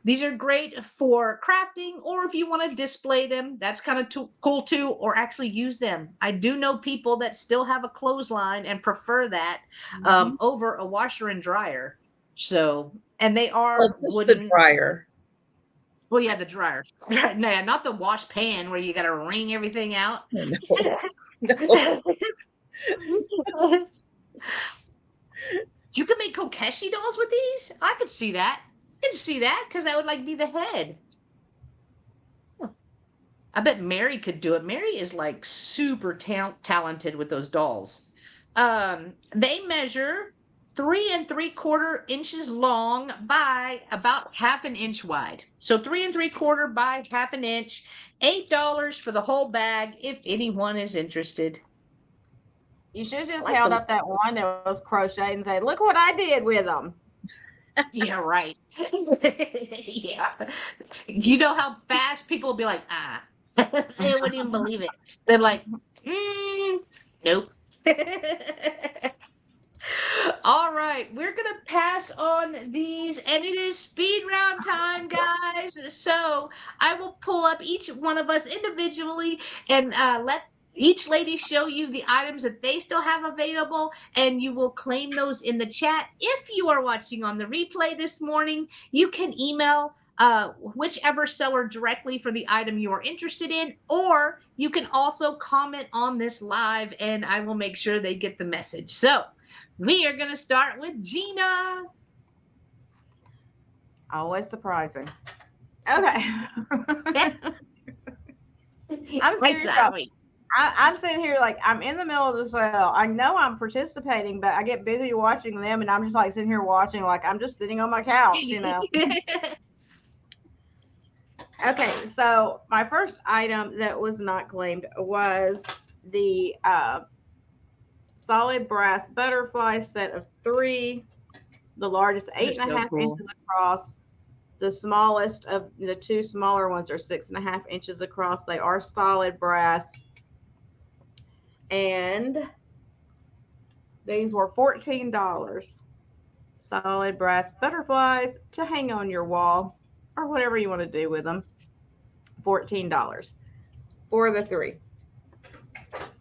these are great for crafting, or if you want to display them, that's kind of cool too, or actually use them. I do know people that still have a clothesline and prefer that over a washer and dryer. So, and they are wooden. The dryer. Well, yeah, the dryer. No, not the wash pan where you got to wring everything out. No. You can make Kokeshi dolls with these? I could see that. I can see that, because that would like be the head. I bet Mary could do it. Mary is like super talented with those dolls. They measure 3 3/4 inches long by about 1/2 inch wide. So 3 3/4 by 1/2 inch. $8 for the whole bag, if anyone is interested. You should have just held up that one that was crocheted and said, "Look what I did with them." Yeah, right. Yeah. You know how fast people will be like, they wouldn't even believe it. They're like, nope. All right, we're going to pass on these, and it is speed round time, guys. So I will pull up each one of us individually and let each lady show you the items that they still have available, and you will claim those in the chat. If you are watching on the replay this morning, you can email whichever seller directly for the item you are interested in, or you can also comment on this live, and I will make sure they get the message. So we are going to start with Gina. Always surprising. Okay. I'm sitting here like I'm in the middle of the sale. I know I'm participating, but I get busy watching them, and I'm just like sitting here watching like I'm just sitting on my couch, you know. Okay, so my first item that was not claimed was the solid brass butterfly set of 3, the largest 8.5 inches across. The smallest of the 2 smaller ones are 6.5 inches across. They are solid brass. And these were $14. Solid brass butterflies to hang on your wall or whatever you want to do with them. $14 for the 3.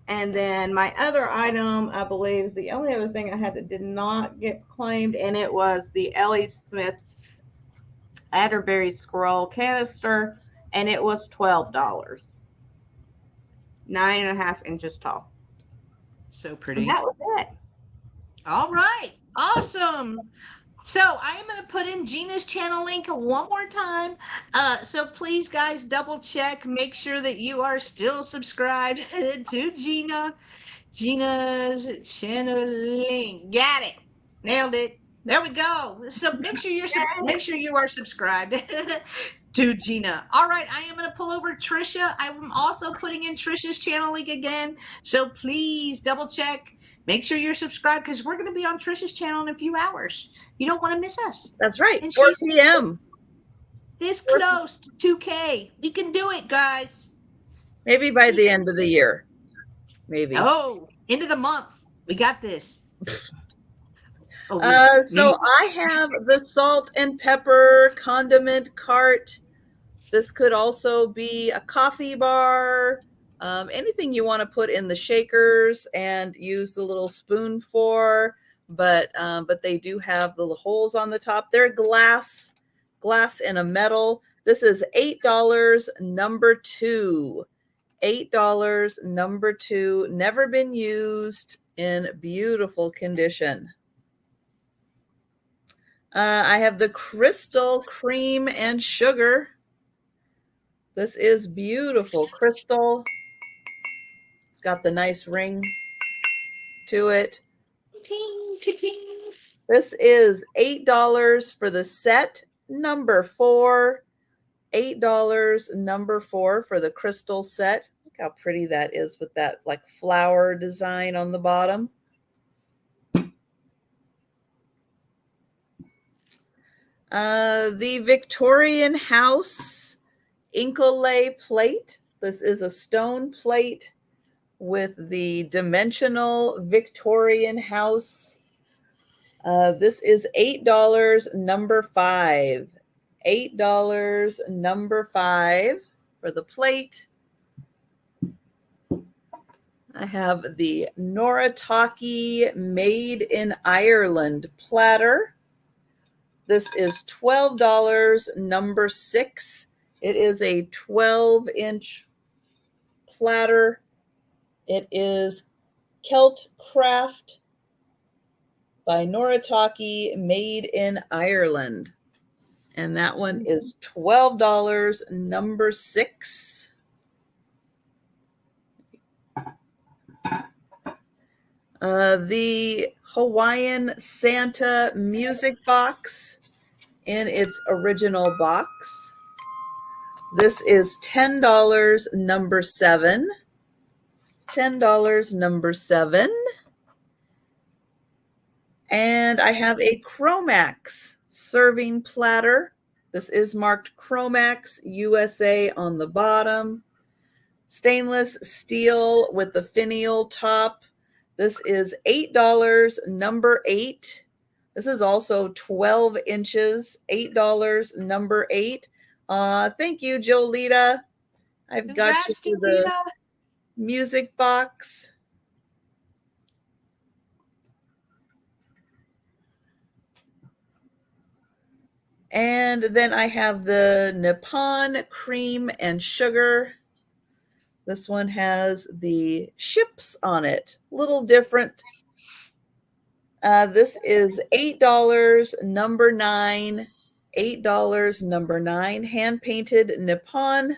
And then my other item, I believe, is the only other thing I had that did not get claimed, and it was the Ellie Smith Atterbury Scroll canister, and it was $12. 9.5 inches tall. So pretty. And that was it. All right. Awesome. So I am going to put in Gina's channel link one more time. So please, guys, double check. Make sure that you are still subscribed to Gina. Gina's channel link. Got it. Nailed it. There we go. So make sure you are subscribed. to Gina. All right, I am going to pull over Trisha. I'm also putting in Trisha's channel link again. So please double check. Make sure you're subscribed because we're going to be on Trisha's channel in a few hours. You don't want to miss us. That's right. And 4 she's p.m. this close to 2K. We can do it, guys. Maybe by the end of the year. Maybe. Oh, end of the month. We got this. So I have the salt and pepper condiment cart. This could also be a coffee bar, anything you want to put in the shakers and use the little spoon for. But they do have the holes on the top. They're glass and a metal. This is $8, number 2. $8, number 2. Never been used, in beautiful condition. I have the crystal cream and sugar. This is beautiful crystal. It's got the nice ring to it. Ting, ting, ting. This is $8 for the set, number 4. $8, number 4 for the crystal set. Look how pretty that is with that like flower design on the bottom. The Victorian House Incolay plate. This is a stone plate with the dimensional Victorian House. This is $8, number 5. $8, number 5 for the plate. I have the Noritake Made in Ireland platter. This is $12, number 6. It is a 12-inch platter. It is Celt Craft by Noritake, made in Ireland. And that one is $12, number 6. The Hawaiian Santa music box in its original box. This is $10, number 7. $10, number 7. And I have a Chromax serving platter. This is marked Chromax USA on the bottom. Stainless steel with the finial top. This is $8, number 8. This is also 12 inches, $8, number 8. Thank you, Jolita. I've got you for the music box. And then I have the Nippon cream and sugar. This one has the ships on it, a little different. This is $8, number 9. $8, number 9, hand-painted Nippon.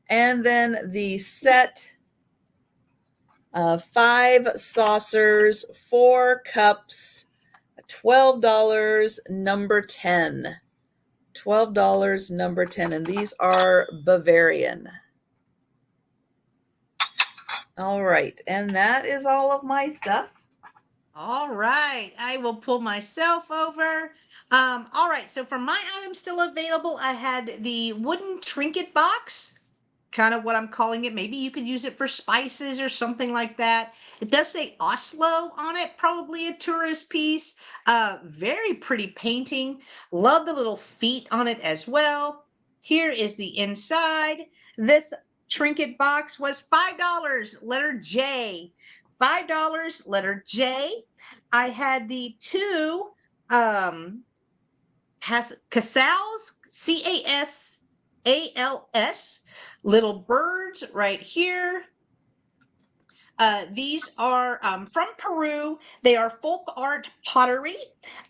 And then the set, 5 saucers, 4 cups, $12, number 10. $12, number 10. And these are Bavarian. All right. And that is all of my stuff. All right. I will pull myself over. All right. So for my items still available, I had the wooden trinket box, kind of what I'm calling it. Maybe you could use it for spices or something like that. It does say Oslo on it, probably a tourist piece. Very pretty painting. Love the little feet on it as well. Here is the inside. This trinket box was $5, letter J. $5, letter J. I had the 2 Casals, CASALS, little birds right here. These are from Peru. They are folk art pottery,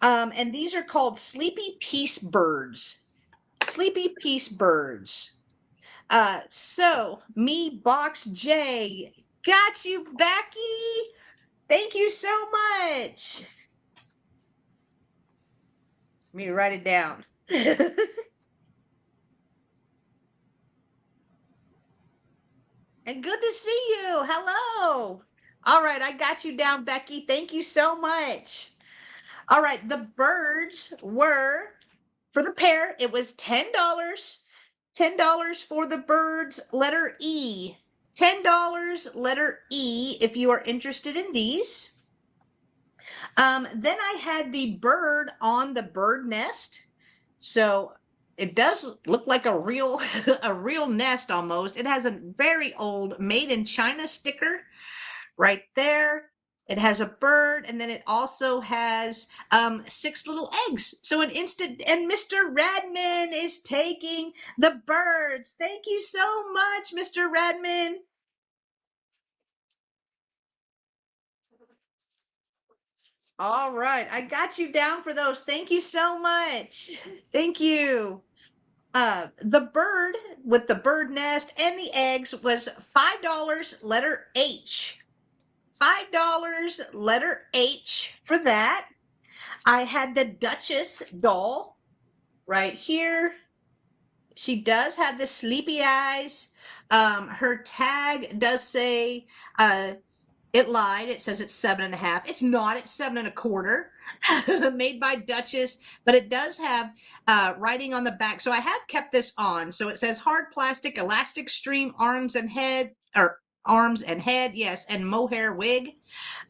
and these are called Sleepy Peace Birds. Sleepy Peace Birds. So me Box J got you, Becky. Thank you so much. Let me write it down. And good to see you. Hello. All right, I got you down, Becky. Thank you so much. All right, the birds were for the pair, it was $10. $10 for the birds, letter E. $10, letter E, if you are interested in these. Then I had the bird on the bird nest. So it does look like a real a real nest almost. It has a very old made in China sticker right there. It has a bird, and then it also has 6 little eggs. So an instant, and Mr. Radman is taking the birds. Thank you so much, Mr. Radman. All right, I got you down for those. Thank you so much. Thank you. The bird with the bird nest and the eggs was $5, letter H. $5, letter H for that. I had the Duchess doll right here. She does have the sleepy eyes. Her tag does say, it lied. It says it's 7.5. It's not. It's 7.25. Made by Duchess, but it does have writing on the back. So I have kept this on. So it says hard plastic, elastic stream, arms and head, or arms and head, yes, and mohair wig.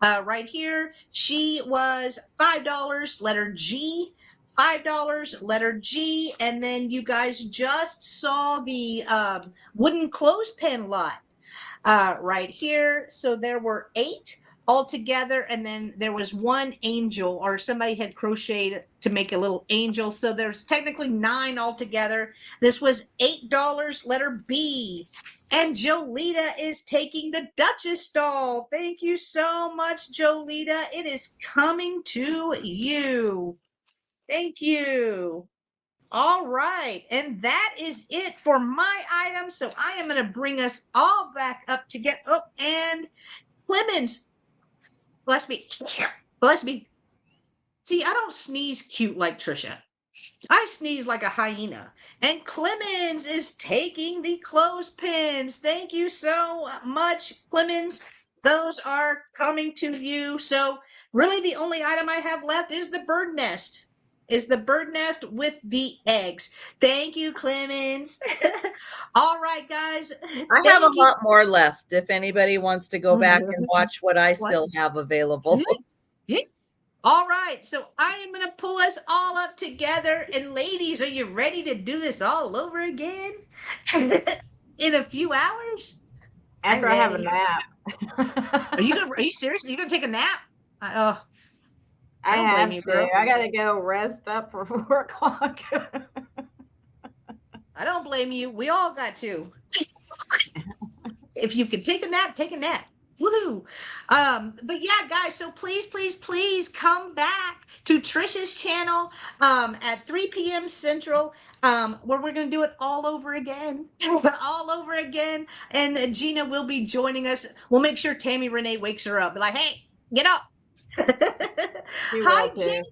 Right here, she was $5, letter G. $5, letter G. And then you guys just saw the wooden clothespin lot right here. So there were 8 altogether, and then there was one angel, or somebody had crocheted to make a little angel. So there's technically 9 altogether. This was $8, letter B. And Jolita is taking the Duchess doll. Thank you so much, Jolita. It is coming to you. Thank you. All right, and that is it for my items. So I am going to bring us all back up to get. Oh, and Clemens, bless me, bless me. See, I don't sneeze cute like Trisha. I sneeze like a hyena. And Clemens is taking the clothespins. Thank you so much, Clemens. Those are coming to you. So really, the only item I have left is the bird nest. Is the bird nest with the eggs. Thank you, Clemens. All right, guys. I have a lot more left if anybody wants to go back and watch what I still have available. All right, so I am going to pull us all up together. And ladies, are you ready to do this all over again in a few hours? After I have a nap. Are you serious? Are you gonna take a nap? I don't blame you, girl. I gotta go rest up for 4 o'clock. I don't blame you. We all got to. If you can take a nap, take a nap. Woohoo! But yeah, guys, so please come back to Trisha's channel at 3 p.m. Central, where we're gonna do it all over again. All over again. And Gina will be joining us. We'll make sure Tammy Renee wakes her up. Be like, hey, get up. Hi, Jamie.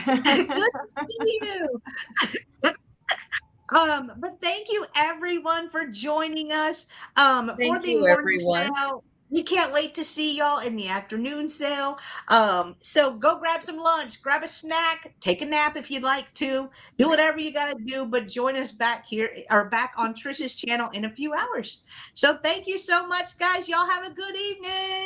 Good to see you. But thank you everyone for joining us for the morning sale. We can't wait to see y'all in the afternoon sale. So go grab some lunch, grab a snack, take a nap if you'd like to, do whatever you got to do, but join us back here or back on Trisha's channel in a few hours. So thank you so much, guys. Y'all have a good evening.